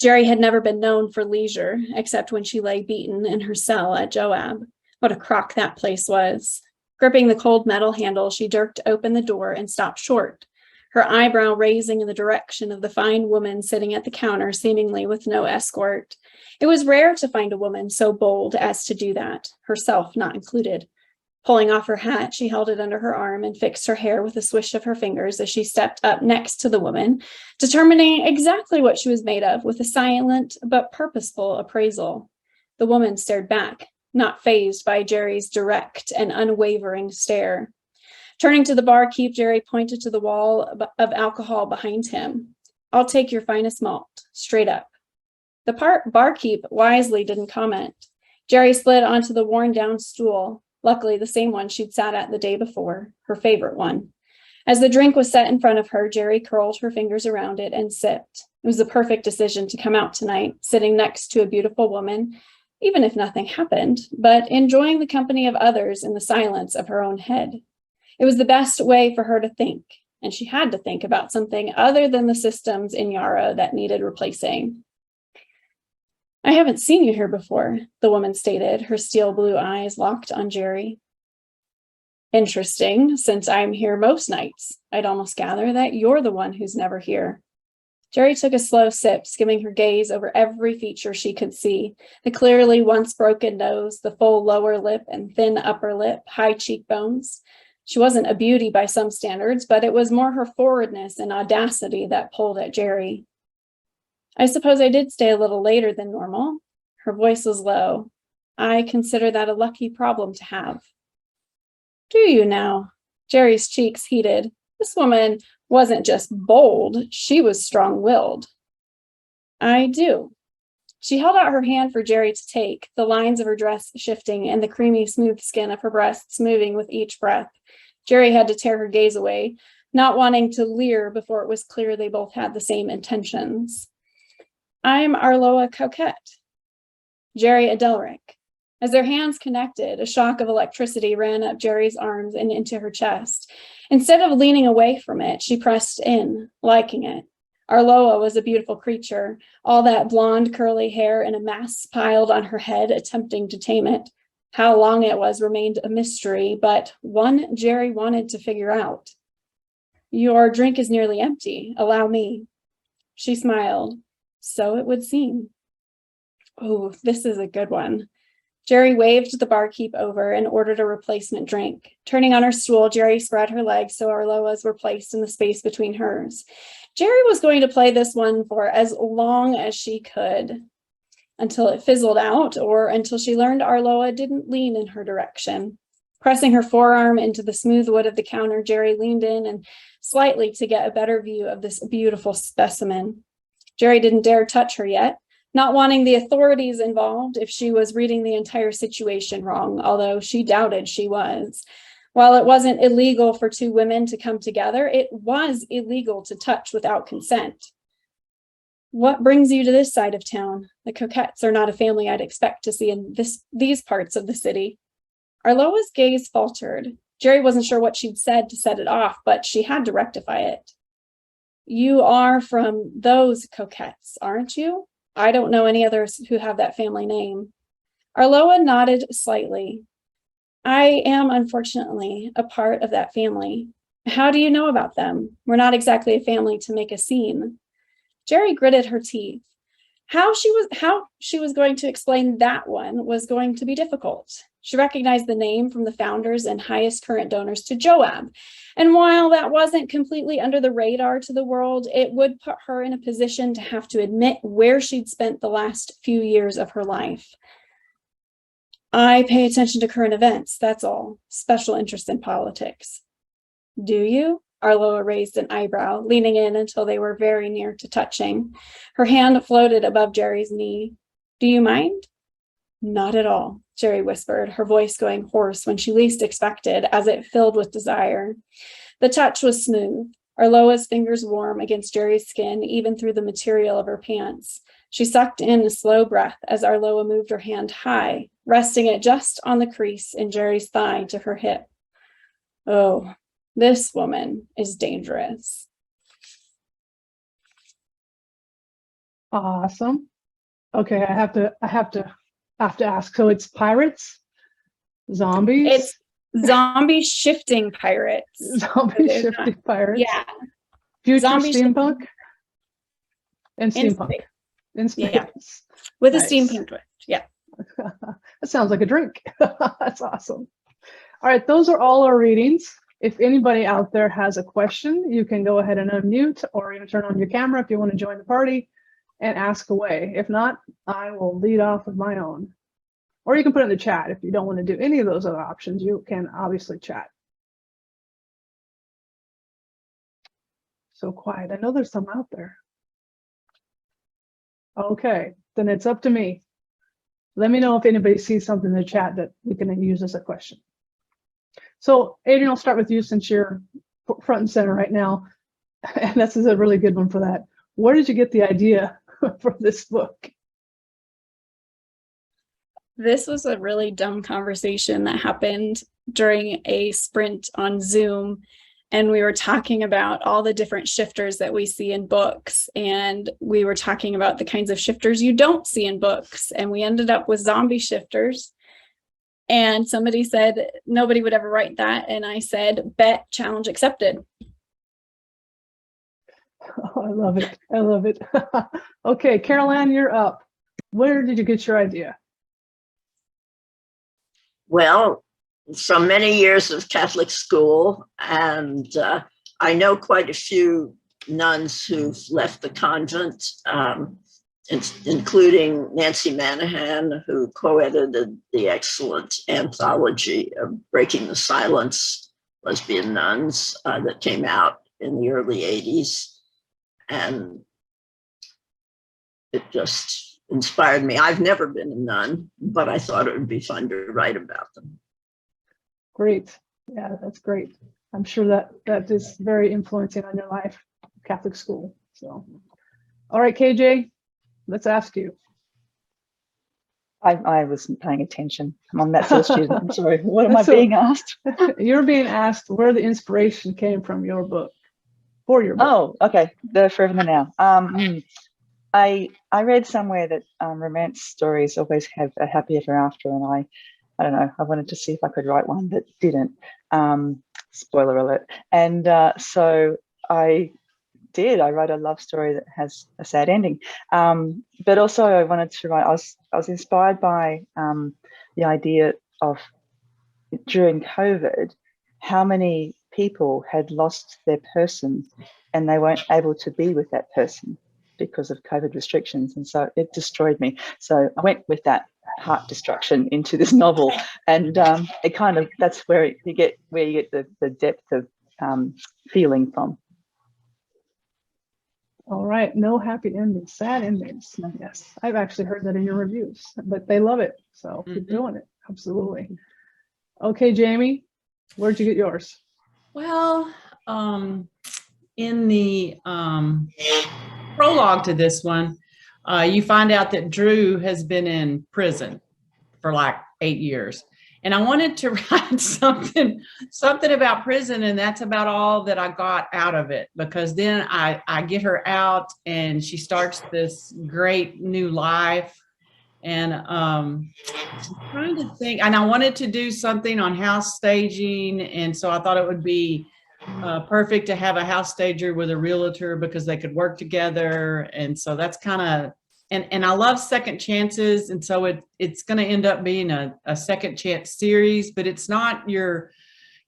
Jerry had never been known for leisure, except when she lay beaten in her cell at Joab. What a crock that place was. Gripping the cold metal handle, she jerked open the door and stopped short, her eyebrow raising in the direction of the fine woman sitting at the counter, seemingly with no escort. It was rare to find a woman so bold as to do that, herself not included. Pulling off her hat, she held it under her arm and fixed her hair with a swish of her fingers as she stepped up next to the woman, determining exactly what she was made of with a silent but purposeful appraisal. The woman stared back, not fazed by Jerry's direct and unwavering stare. Turning to the barkeep, Jerry pointed to the wall of alcohol behind him. I'll take your finest malt, straight up. The barkeep wisely didn't comment. Jerry slid onto the worn-down stool. Luckily, the same one she'd sat at the day before, her favorite one. As the drink was set in front of her, Jerry curled her fingers around it and sipped. It was the perfect decision to come out tonight, sitting next to a beautiful woman, even if nothing happened, but enjoying the company of others in the silence of her own head. It was the best way for her to think, and she had to think about something other than the systems in Yarrow that needed replacing. I haven't seen you here before, the woman stated, her steel blue eyes locked on Jerry. Interesting, since I'm here most nights. I'd almost gather that you're the one who's never here. Jerry took a slow sip, skimming her gaze over every feature she could see, the clearly once broken nose, the full lower lip and thin upper lip, high cheekbones. She wasn't a beauty by some standards, but it was more her forwardness and audacity that pulled at Jerry. I suppose I did stay a little later than normal. Her voice was low. I consider that a lucky problem to have. Do you now? Jerry's cheeks heated. This woman wasn't just bold, she was strong-willed. I do. She held out her hand for Jerry to take, the lines of her dress shifting and the creamy, smooth skin of her breasts moving with each breath. Jerry had to tear her gaze away, not wanting to leer before it was clear they both had the same intentions. I'm Arloa Coquette, Jerry Adelric. As their hands connected, a shock of electricity ran up Jerry's arms and into her chest. Instead of leaning away from it, she pressed in, liking it. Arloa was a beautiful creature, all that blonde curly hair in a mass piled on her head, attempting to tame it. How long it was remained a mystery, but one Jerry wanted to figure out. Your drink is nearly empty. Allow me. She smiled. So it would seem. Oh, this is a good one. Jerry waved the barkeep over and ordered a replacement drink. Turning on her stool, Jerry spread her legs so Arloa's were placed in the space between hers. Jerry was going to play this one for as long as she could, until it fizzled out or until she learned Arloa didn't lean in her direction. Pressing her forearm into the smooth wood of the counter, Jerry leaned in and slightly to get a better view of this beautiful specimen. Jerry didn't dare touch her yet, not wanting the authorities involved if she was reading the entire situation wrong, although she doubted she was. While it wasn't illegal for two women to come together, it was illegal to touch without consent. What brings you to this side of town? The Coquettes are not a family I'd expect to see in these parts of the city. Arloa's gaze faltered. Jerry wasn't sure what she'd said to set it off, but she had to rectify it. You are from those Coquettes, aren't you? I don't know any others who have that family name. Arloa nodded slightly. I am, unfortunately, a part of that family. How do you know about them? We're not exactly a family to make a scene. Jerry gritted her teeth. How she was going to explain that one was going to be difficult. She recognized the name from the founders and highest current donors to Joab. And while that wasn't completely under the radar to the world, it would put her in a position to have to admit where she'd spent the last few years of her life. I pay attention to current events, that's all. Special interest in politics. Do you? Arloa raised an eyebrow, leaning in until they were very near to touching. Her hand floated above Jerry's knee. Do you mind? Not at all, Jerry whispered, her voice going hoarse when she least expected, as it filled with desire. The touch was smooth, Arloa's fingers warm against Jerry's skin, even through the material of her pants. She sucked in a slow breath as Arloa moved her hand high, resting it just on the crease in Jerry's thigh to her hip. Oh, this woman is dangerous. Awesome. Okay, I have to ask. So it's pirates, zombies. It's zombie shifting pirates. Zombie shifting pirates. Yeah. Future Zombie steampunk. shifting. And steampunk. space. In space. Yeah. With Nice. a steampunk twist. Yeah. That sounds like a drink. That's awesome. All right, those are all our readings. If anybody out there has a question, you can go ahead and unmute or even turn on your camera if you want to join the party and ask away. If not, I will lead off with my own. Or you can put it in the chat. If you don't want to do any of those other options, you can obviously chat. So quiet. I know there's some out there. Okay, then it's up to me. Let me know if anybody sees something in the chat that we can use as a question. So Adrian, I'll start with you since you're front and center right now. And this is a really good one for that. Where did you get the idea for this book? This was a really dumb conversation that happened during a sprint on Zoom. And we were talking about all the different shifters that we see in books. And we were talking about the kinds of shifters you don't see in books. And we ended up with zombie shifters. And somebody said nobody would ever write that. And I said, bet, challenge accepted. Oh, I love it. I love it. Okay, Carol Ann, you're up. Where did you get your idea? Well, from many years of Catholic school, and I know quite a few nuns who've left the convent, including Nancy Manahan, who co-edited the excellent anthology of Breaking the Silence, Lesbian Nuns, that came out in the early 80s. And it just inspired me. I've never been a nun, but I thought it would be fun to write about them. Great. Yeah, that's great. I'm sure that is very influencing on your life, Catholic school. So, all right, KJ, let's ask you. I wasn't paying attention. I'm that sort of student. I'm sorry. What am I So- being asked? You're being asked where the inspiration came from your book, for your book. Oh, okay. The Forever and the Now. I read somewhere that romance stories always have a happy ever after, and I don't know. I wanted to see if I could write one that didn't. Spoiler alert. And so I did. I wrote a love story that has a sad ending. But also I wanted to write. I was inspired by the idea of during COVID, how many people had lost their person and they weren't able to be with that person because of COVID restrictions. And so it destroyed me. So I went with that heart destruction into this novel. And it kind of, that's where you get the depth of feeling from. All right, no happy endings, sad endings. Yes, I've actually heard that in your reviews, but they love it. So keep doing it. Absolutely. Okay, Jamie, where'd you get yours? Well, in the prologue to this one, you find out that Drew has been in prison for like 8 years. And I wanted to write something about prison, and that's about all that I got out of it, because then I get her out and she starts this great new life. And I'm trying to think, and I wanted to do something on house staging, and so I thought it would be perfect to have a house stager with a realtor because they could work together. And so that's kind of, and I love second chances, and so it's going to end up being a second chance series, but it's not your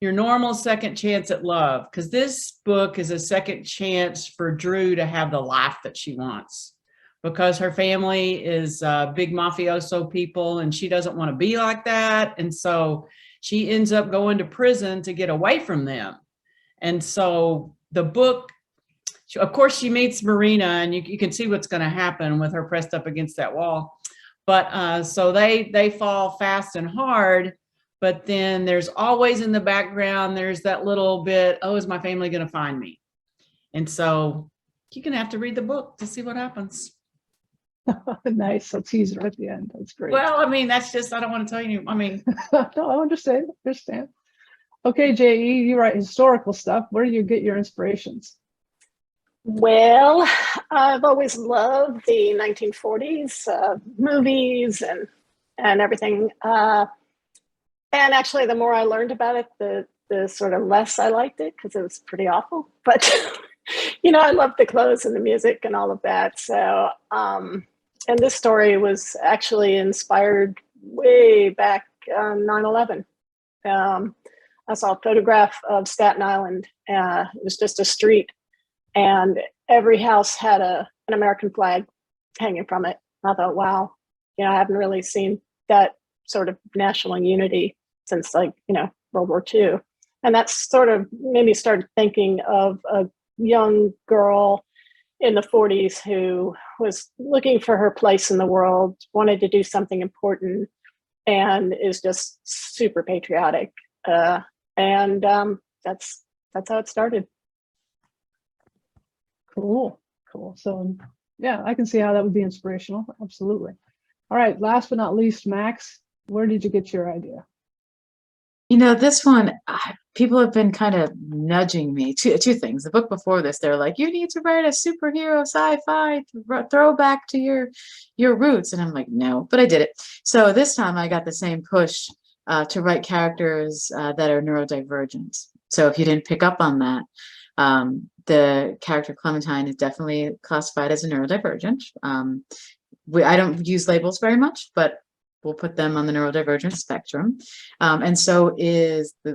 normal second chance at love, because this book is a second chance for Drew to have the life that she wants, because her family is big mafioso people and she doesn't want to be like that. And so she ends up going to prison to get away from them. And so the book, of course, she meets Marina, and you can see what's going to happen with her pressed up against that wall. But so they fall fast and hard. But then there's always in the background, there's that little bit, oh, is my family going to find me? And so you're going to have to read the book to see what happens. Nice. So teaser at the end. That's great. Well, I mean, that's just, I don't want to tell you. I mean, No, I understand. Okay, J.E., you write historical stuff. Where do you get your inspirations? Well, I've always loved the 1940s movies and everything. And actually, the more I learned about it, the sort of less I liked it, because it was pretty awful. But I loved the clothes and the music and all of that. So, and this story was actually inspired way back on 9/11. I saw a photograph of Staten Island. It was just a street, and every house had an American flag hanging from it. I thought, wow, I haven't really seen that sort of national unity since World War II. And that sort of made me start thinking of a young girl in the 40s who was looking for her place in the world, wanted to do something important, and is just super patriotic. And that's how it started. Cool. So yeah, I can see how that would be inspirational. Absolutely. All right, last but not least, Max, where did you get your idea? This one, people have been kind of nudging me. Two things. The book before this, they're like, you need to write a superhero sci-fi throwback to your roots. And I'm like, no, but I did it. So this time I got the same push to write characters that are neurodivergent. So if you didn't pick up on that, the character Clementine is definitely classified as a neurodivergent. I don't use labels very much, but we'll put them on the neurodivergent spectrum. And so is the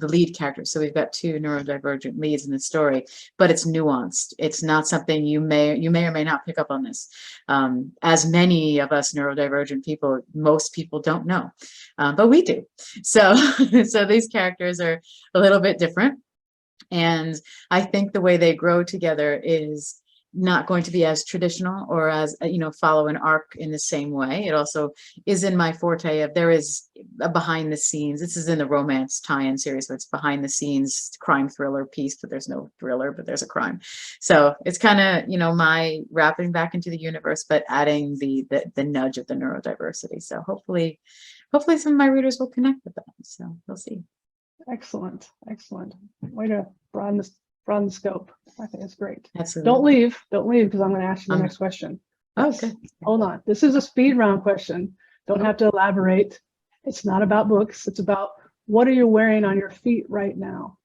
lead character. So we've got two neurodivergent leads in the story, but it's nuanced. It's not something you may or may not pick up on this. As many of us neurodivergent people, most people don't know, but we do. So these characters are a little bit different. And I think the way they grow together is not going to be as traditional or as, follow an arc in the same way. It also is in my forte of there is a behind the scenes. This is in the romance tie-in series, so it's behind the scenes crime thriller piece, but there's no thriller, but there's a crime. So it's kind of, my wrapping back into the universe, but adding the nudge of the neurodiversity. So hopefully some of my readers will connect with that. So we'll see. Excellent. Way to broaden the scope. I think it's great. Absolutely. Don't leave, because I'm going to ask you the next question. Okay. Hold on. This is a speed round question. Don't have to elaborate. It's not about books. It's about, what are you wearing on your feet right now?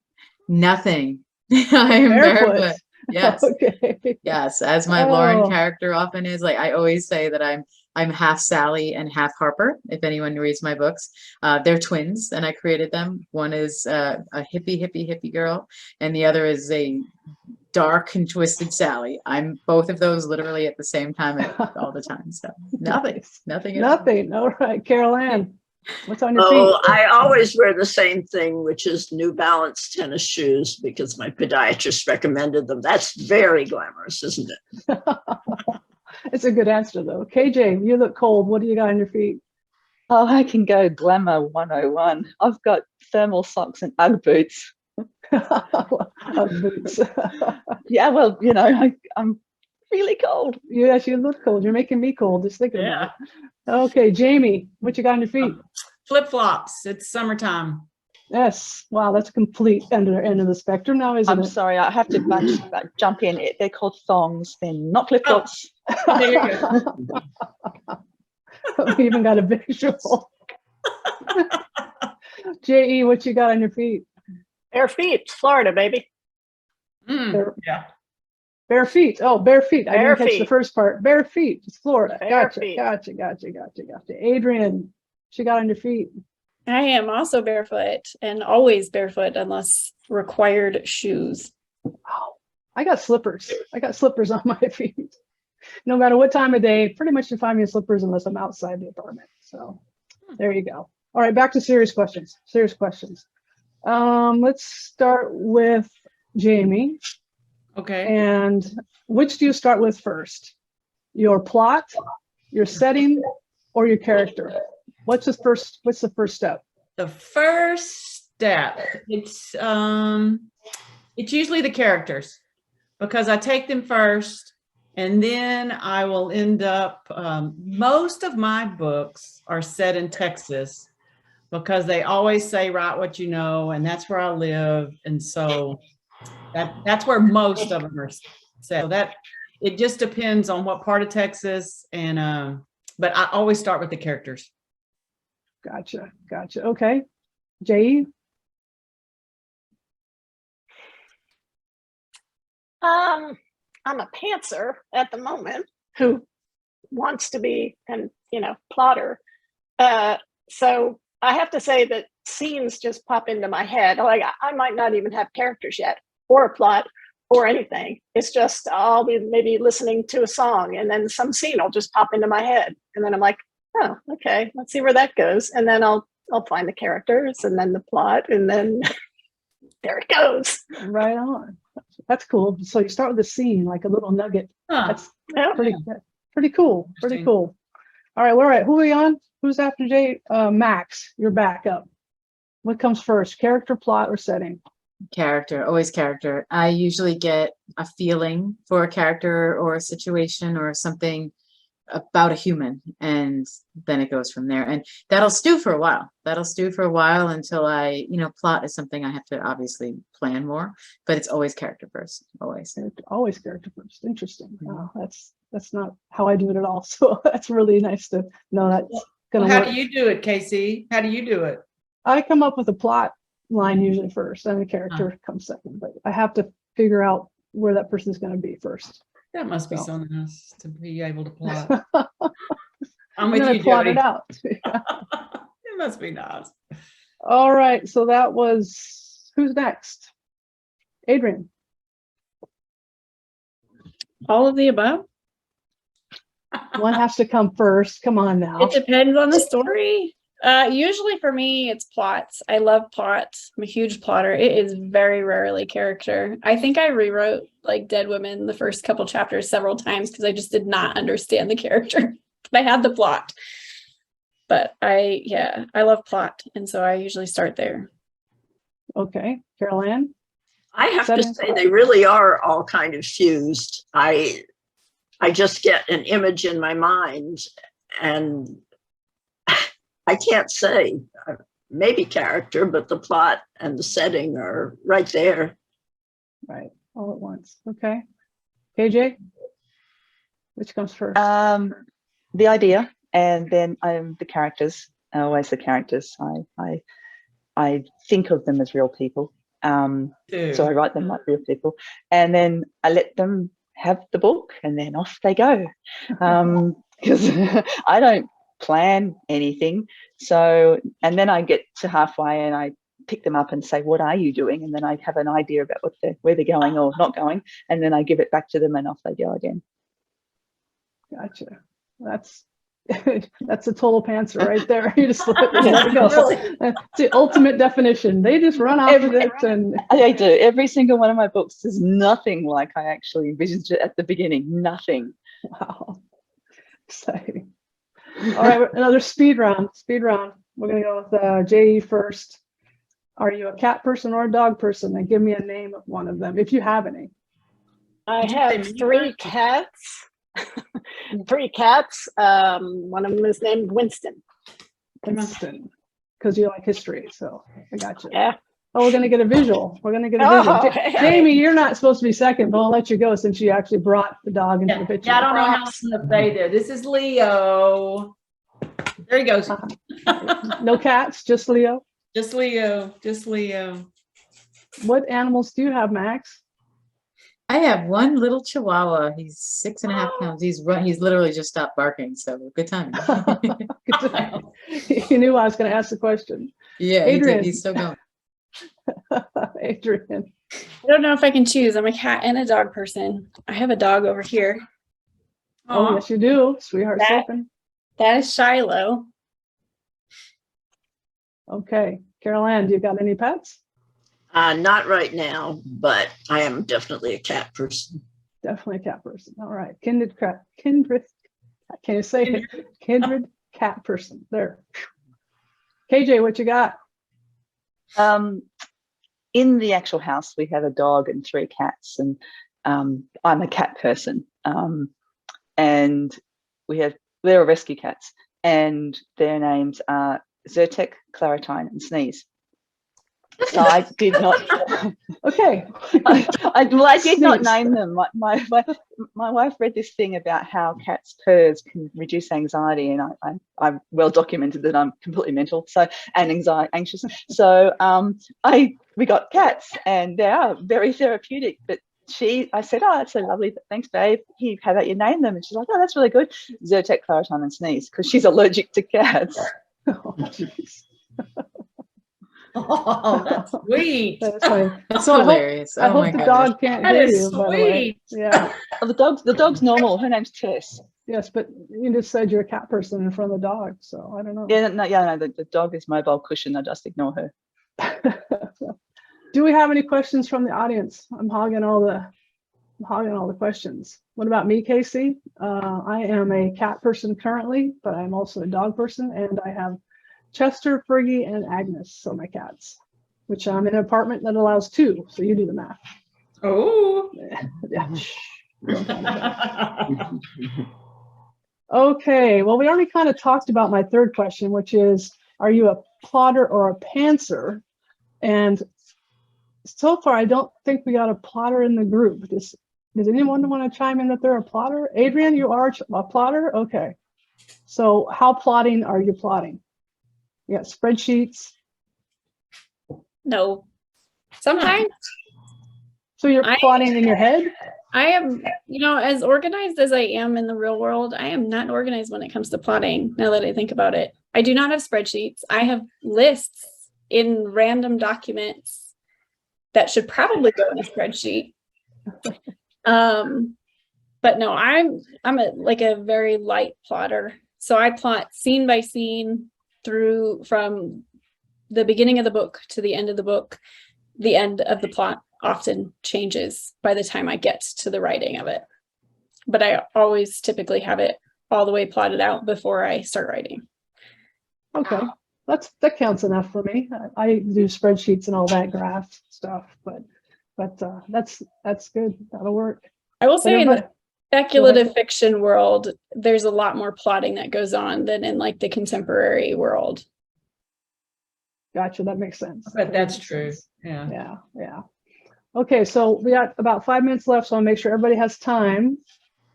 Nothing. I am barefoot. Yes. Okay. Yes. As my Lauren character often is, like, I always say that I'm half Sally and half Harper. If anyone reads my books, they're twins, and I created them. One is a hippie girl, and the other is a dark and twisted Sally. I'm both of those literally at the same time all the time. So nothing. All right, Carol Ann, what's on your feet? Oh, I always wear the same thing, which is New Balance tennis shoes, because my podiatrist recommended them. That's very glamorous, isn't it? It's a good answer, though. KJ, you look cold. What do you got on your feet? Oh, I can go glamour 101. I've got thermal socks and Ugg boots. Boots. Yeah, well, I'm really cold. Yes, you look cold. You're making me cold just thinking about it. Okay, Jamie, what you got on your feet? Flip-flops. It's summertime. Yes. Wow, that's a complete end of the spectrum now, isn't I'm it? sorry, I have to jump in. They're called thongs. They're not flip-flops. There you go. We even got a visual. JE, what you got on your feet? Bare feet, Florida, baby. Yeah. Bare feet. Oh, bare feet. I Bare didn't catch the feet. first part. Bare feet. It's Florida. Bare feet. Gotcha. Adrian, what you got on your feet? I am also barefoot, and always barefoot unless required shoes. Oh, I got slippers. I got slippers on my feet. No matter what time of day, pretty much you find me in slippers unless I'm outside the apartment. So there you go. All right, back to serious questions. Let's start with Jamie. Okay. And which do you start with first? Your plot, your setting, or your character? What's the first step? The first step, it's usually the characters, because I take them first, and then I will end up, most of my books are set in Texas, because they always say, write what you know, and that's where I live. And so that's where most of them are set. So that, it just depends on what part of Texas. And, but I always start with the characters. Gotcha. Okay. JE? I'm a pantser at the moment who wants to be an plotter. So I have to say that scenes just pop into my head. Like, I might not even have characters yet, or a plot, or anything. It's just, I'll be maybe listening to a song, and then some scene will just pop into my head, and then I'm like, oh, okay, let's see where that goes. And then I'll find the characters, and then the plot, and then there it goes. Right on. That's cool. So you start with a scene, like a little nugget. That's pretty cool. All right. Who are we on? Who's after Jay? Max, you're back up. What comes first, character, plot, or setting? Character, always character. I usually get a feeling for a character or a situation or something about a human, and then it goes from there. And that'll stew for a while until I, plot is something I have to obviously plan more, but it's always character first, always Character first. Interesting. Wow, that's not how I do it at all. So that's really nice to know that's gonna How work. do you do it, Casey? How do you do it? I come up with a plot line usually first, and the character comes second, but I have to figure out where that person is going to be first. That must be so nice to be able to plot. I'm with you, plot Jody. it out. It must be nice. All right, so that was, who's next? Adrian. All of the above. One has to come first. Come on now. It depends on the story. Usually for me, it's plots. I love plots. I'm a huge plotter. It is very rarely character. I think I rewrote like Dead Women the first couple chapters several times because I just did not understand the character. But I had the plot. But I love plot. And so I usually start there. Okay, Carol Ann? I have to Setting. say they really are all kind of fused. I just get an image in my mind, and I can't say maybe character, but the plot and the setting are right there. Right, all at once. Okay. KJ? Which comes first? The idea, and then the characters. Always the characters. I think of them as real people. So I write them like real people, and then I let them have the book, and then off they go. Because I don't plan anything. So, and then I get to halfway and I pick them up and say, what are you doing? And then I have an idea about where they're going or not going. And then I give it back to them and off they go again. Gotcha. That's a total pantser right there. You just let it go. Really? It's the ultimate definition. They just run off with it, and I do. Every single one of my books is nothing like I actually envisioned it at the beginning. Nothing. wow, exciting. All right, another speed round. Speed round. We're gonna go with JE first. Are you a cat person or a dog person? And give me a name of one of them, if you have any. I have 3 cats. 3 cats. One of them is named Winston. Winston, because you like history, so I got you. Yeah. Oh, we're gonna get a visual. We're gonna get a visual. Oh, okay. Jamie, you're not supposed to be second, but I'll let you go since you actually brought the dog into the picture. Yeah, I don't know how else to say there. This is Leo. There he goes. No cats, just Leo. Just Leo. Just Leo. What animals do you have, Max? I have one little Chihuahua. He's 6.5 pounds. He's literally just stopped barking. So good time. Good to know. He knew I was going to ask the question. Yeah, Adrian. he's still going. Adrian. I don't know if I can choose. I'm a cat and a dog person. I have a dog over here. Oh, yes, you do. Sweetheart That- sleeping. That is Shiloh. Okay. Carol Ann, do you got any pets? Not right now, but I am definitely a cat person. Definitely a cat person. All right. Kindred, can you say it? Kindred cat person. There. KJ, what you got? In the actual house, we have a dog and 3 cats, and I'm a cat person. And they're rescue cats, and their names are Zyrtec, Claritine, and Sneeze. So I did not. Okay. I did not Sneeze. name them. My wife read this thing about how cats' purrs can reduce anxiety, and I'm well documented that I'm completely mental, and anxious. So we got cats, and they are very therapeutic. But I said, oh, that's so lovely. Thanks, babe. How about you name them? And she's like, oh, that's really good. Zyrtec, Claritine, and Sneeze, because she's allergic to cats. Oh, jeez. Oh, that's sweet. That's funny. That's So hilarious. I Oh hope my the goodness. dog can't That hear is you, by the way. sweet. Yeah. Oh, the dog's normal. Her name's Tess. Yes, but you just said you're a cat person in front of the dog, so I don't know. Yeah, no. The dog is mobile cushion. I just ignore her. Do we have any questions from the audience? I'm hogging all the questions. What about me, Casey? I am a cat person currently, but I'm also a dog person, and I have Chester, Fergie, and Agnes, so my cats, which I'm in an apartment that allows 2, so you do the math. Oh. Yeah. Don't tell me that. Okay, well, we already kind of talked about my third question, which is, are you a plotter or a pantser? And so far, I don't think we got a plotter in the group. Does anyone want to chime in that they're a plotter? Adrian, you are a plotter? Okay. So how plotting are you plotting? You got spreadsheets? No. Sometimes So you're plotting in your head? I am, as organized as I am in the real world, I am not organized when it comes to plotting, now that I think about it. I do not have spreadsheets. I have lists in random documents that should probably go in a spreadsheet. But no, I'm a very light plotter. So I plot scene by scene, through from the beginning of the book to the end of the book, the end of the plot often changes by the time I get to the writing of it. But I always typically have it all the way plotted out before I start writing. Okay, that counts enough for me. I do spreadsheets and all that graph stuff, but that's good. That'll work. I will But say in the everybody- speculative fiction world, there's a lot more plotting that goes on than in like the contemporary world. Gotcha, that makes sense. But that's true. Yeah. Yeah, yeah. Okay, so we got about 5 minutes left, so I'll make sure everybody has time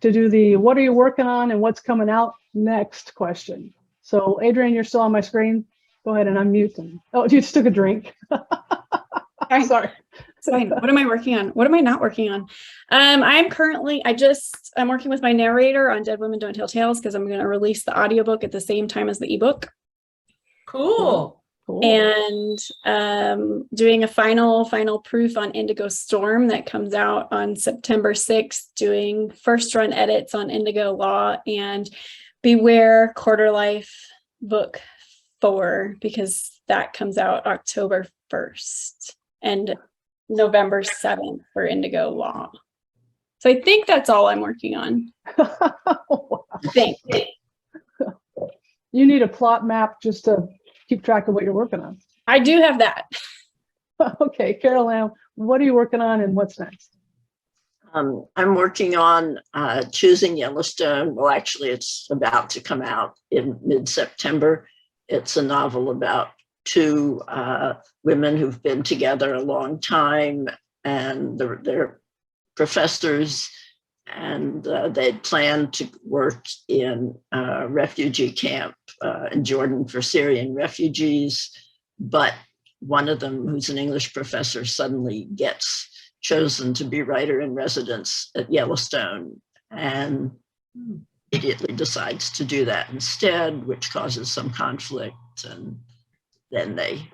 to do the what are you working on and what's coming out next question. So Adrian, you're still on my screen. Go ahead and unmute them. Oh, you just took a drink. Fine. Sorry. It's fine. What am I working on? What am I not working on? I'm working with my narrator on Dead Women Don't Tell Tales because I'm going to release the audiobook at the same time as the ebook. Cool. Cool. And doing a final proof on Indigo Storm that comes out on September 6th, doing first run edits on Indigo Law and Beware Quarter Life book 4, because that comes out October 1st and November 7th for Indigo Law. So I think that's all I'm working on. Wow. I think. You need a plot map just to keep track of what you're working on. I do have that. Okay, Carol Ann, what are you working on and what's next? I'm working on Choosing Yellowstone. Well, actually, it's about to come out in mid-September. It's a novel about two women who've been together a long time, and they're professors, and they planned to work in a refugee camp in Jordan for Syrian refugees. But one of them, who's an English professor, suddenly gets chosen to be writer in residence at Yellowstone and immediately decides to do that instead, which causes some conflict. And then they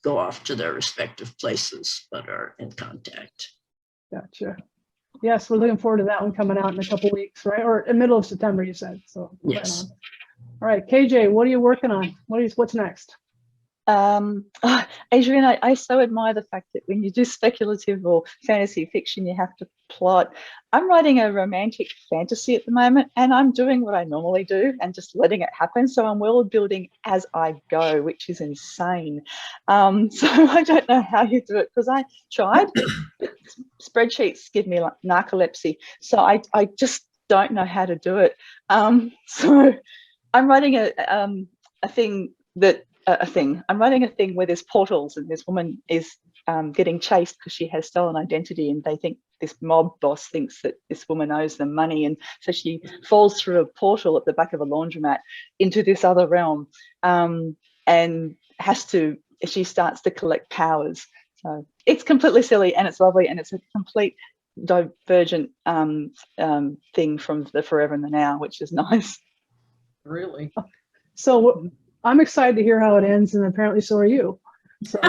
go off to their respective places, but are in contact. Gotcha. Yes, we're looking forward to that one coming out in a couple weeks, right? Or in the middle of September, you said. So Yes. right on. All right, KJ, what are you working on? What's next? Adrian, I so admire the fact that when you do speculative or fantasy fiction, you have to plot. I'm writing a romantic fantasy at the moment, and I'm doing what I normally do and just letting it happen. So I'm world building as I go, which is insane. So I don't know how you do it because I tried. Spreadsheets give me like narcolepsy, so I just don't know how to do it. So I'm writing a thing that. I'm writing a thing where there's portals and this woman is getting chased because she has stolen identity, and they think this mob boss thinks that this woman owes them money, and so she falls through a portal at the back of a laundromat into this other realm, and she starts to collect powers. So it's completely silly and it's lovely, and it's a complete divergent thing from the forever and the now, which is nice. Really? So I'm excited to hear how it ends, and apparently so are you. So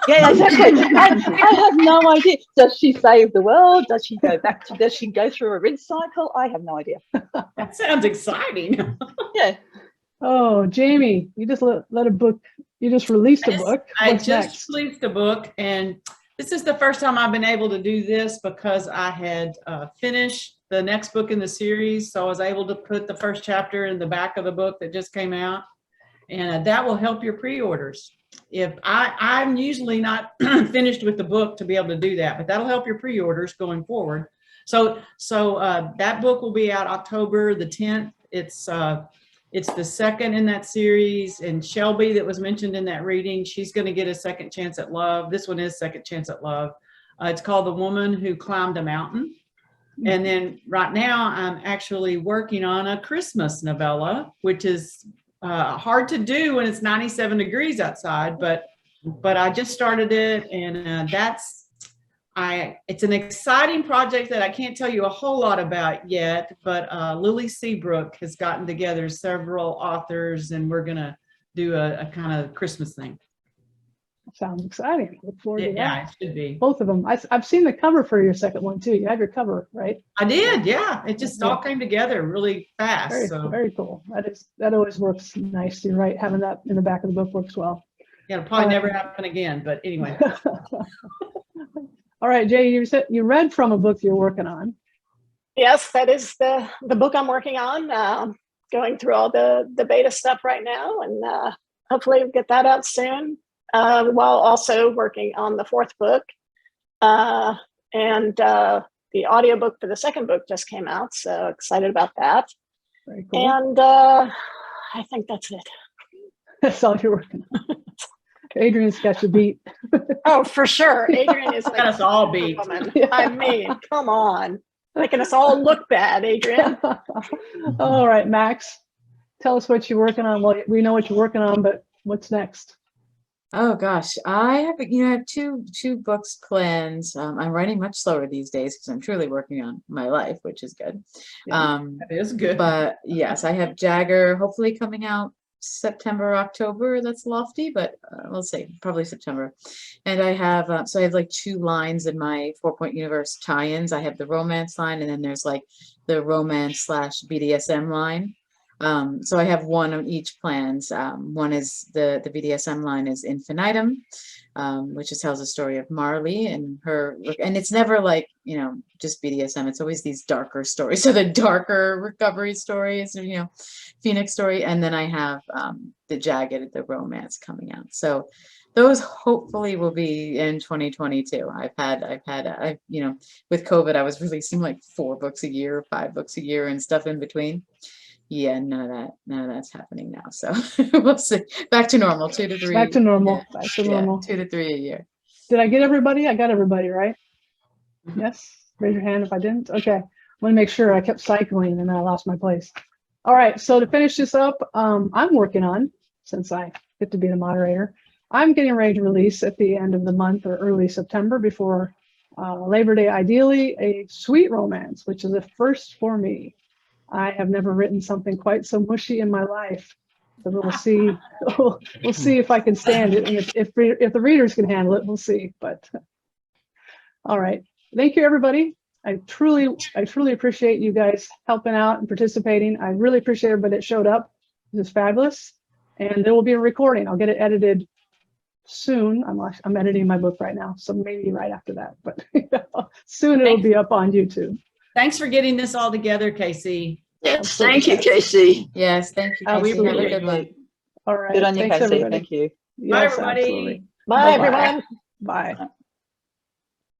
Yeah, exactly. I have no idea. Does she save the world? Does she go back does she go through a rinse cycle? I have no idea. That sounds exciting. Yeah. oh, Jamie, you just let a book. You just released a book. I What's just next? released a book, and this is the first time I've been able to do this because I had finished the next book in the series. So I was able to put the first chapter in the back of the book that just came out, and that will help your pre-orders. If I'm usually not finished with the book to be able to do that, but that'll help your pre-orders going forward. So that book will be out October the 10th. It's the second in that series, and Shelby that was mentioned in that reading, she's going to get a second chance at love. This one is Second Chance at Love. It's called The Woman Who Climbed a Mountain. And then right now I'm actually working on a Christmas novella, which is hard to do when it's 97 degrees outside, but I just started it, and it's an exciting project that I can't tell you a whole lot about yet, but Lily Seabrook has gotten together several authors, and we're going to do a kind of Christmas thing. Sounds exciting. Look forward to that. Yeah, it should be. Both of them. I've seen the cover for your second one too. You have your cover, right? I did, yeah. It just all came together really fast. Very, So very cool. That always works nice. You're right. Having that in the back of the book works well. yeah, it'll probably never happen again. But anyway. All right, Jay, you said you read from a book you're working on. Yes, that is the book I'm working on. Going through all the beta stuff right now, and hopefully we'll get that out soon. While also working on the fourth book, and the audiobook for the second book just came out, so excited about that. Very cool. And I think that's it. That's all you're working on. Adrian's got you beat. Oh, for sure. Adrian is like Got us all beat. woman. Yeah. I mean, come on. Making us all look bad, Adrian. All right, Max, tell us what you're working on. Well, we know what you're working on, but what's next? Oh gosh, I have I have two books planned. I'm writing much slower these days because I'm truly working on my life, which is good. Yeah, That is good. But yes, I have Jagger hopefully coming out September, October. That's lofty, but we'll see. Probably September. And I have so I have like 2 lines in my 4-point universe tie-ins. I have the romance line, and then there's like the romance / BDSM line. So I have one on each plans. One is the BDSM line is Infinitum, which just tells the story of Marley and her, and it's never like, just BDSM. It's always these darker stories. So the darker recovery stories, Phoenix story. And then I have the Jagged, the romance coming out. So those hopefully will be in 2022. I've with COVID, I was releasing like 4 books a year, 5 books a year and stuff in between. Yeah, none of that's happening now. So we'll see. Back to normal, 2 to 3. Back to normal. Yeah, Back to normal. 2 to 3 a year. Did I get everybody? I got everybody, right? Yes. Raise your hand if I didn't. Okay. I want to make sure. I kept cycling and I lost my place. All right. So to finish this up, I'm working on, since I get to be the moderator, I'm getting ready to release at the end of the month or early September before Labor Day, ideally, a sweet romance, which is a first for me. I have never written something quite so mushy in my life. So we'll see. We'll see if I can stand it, and if the readers can handle it, we'll see. But all right, thank you, everybody. I truly appreciate you guys helping out and participating. I really appreciate everybody that showed up. This is fabulous, and there will be a recording. I'll get it edited soon. I'm editing my book right now, so maybe right after that. But soon it'll be up on YouTube. Thanks for getting this all together, Casey. Yes, thank you, Casey. Yes, thank you. We Casey. Have a appreciate good one. All right. Good on you, Thanks, Casey. everybody. Thank you. Yes, Bye, everybody. absolutely. Bye, Bye-bye. everyone. Bye.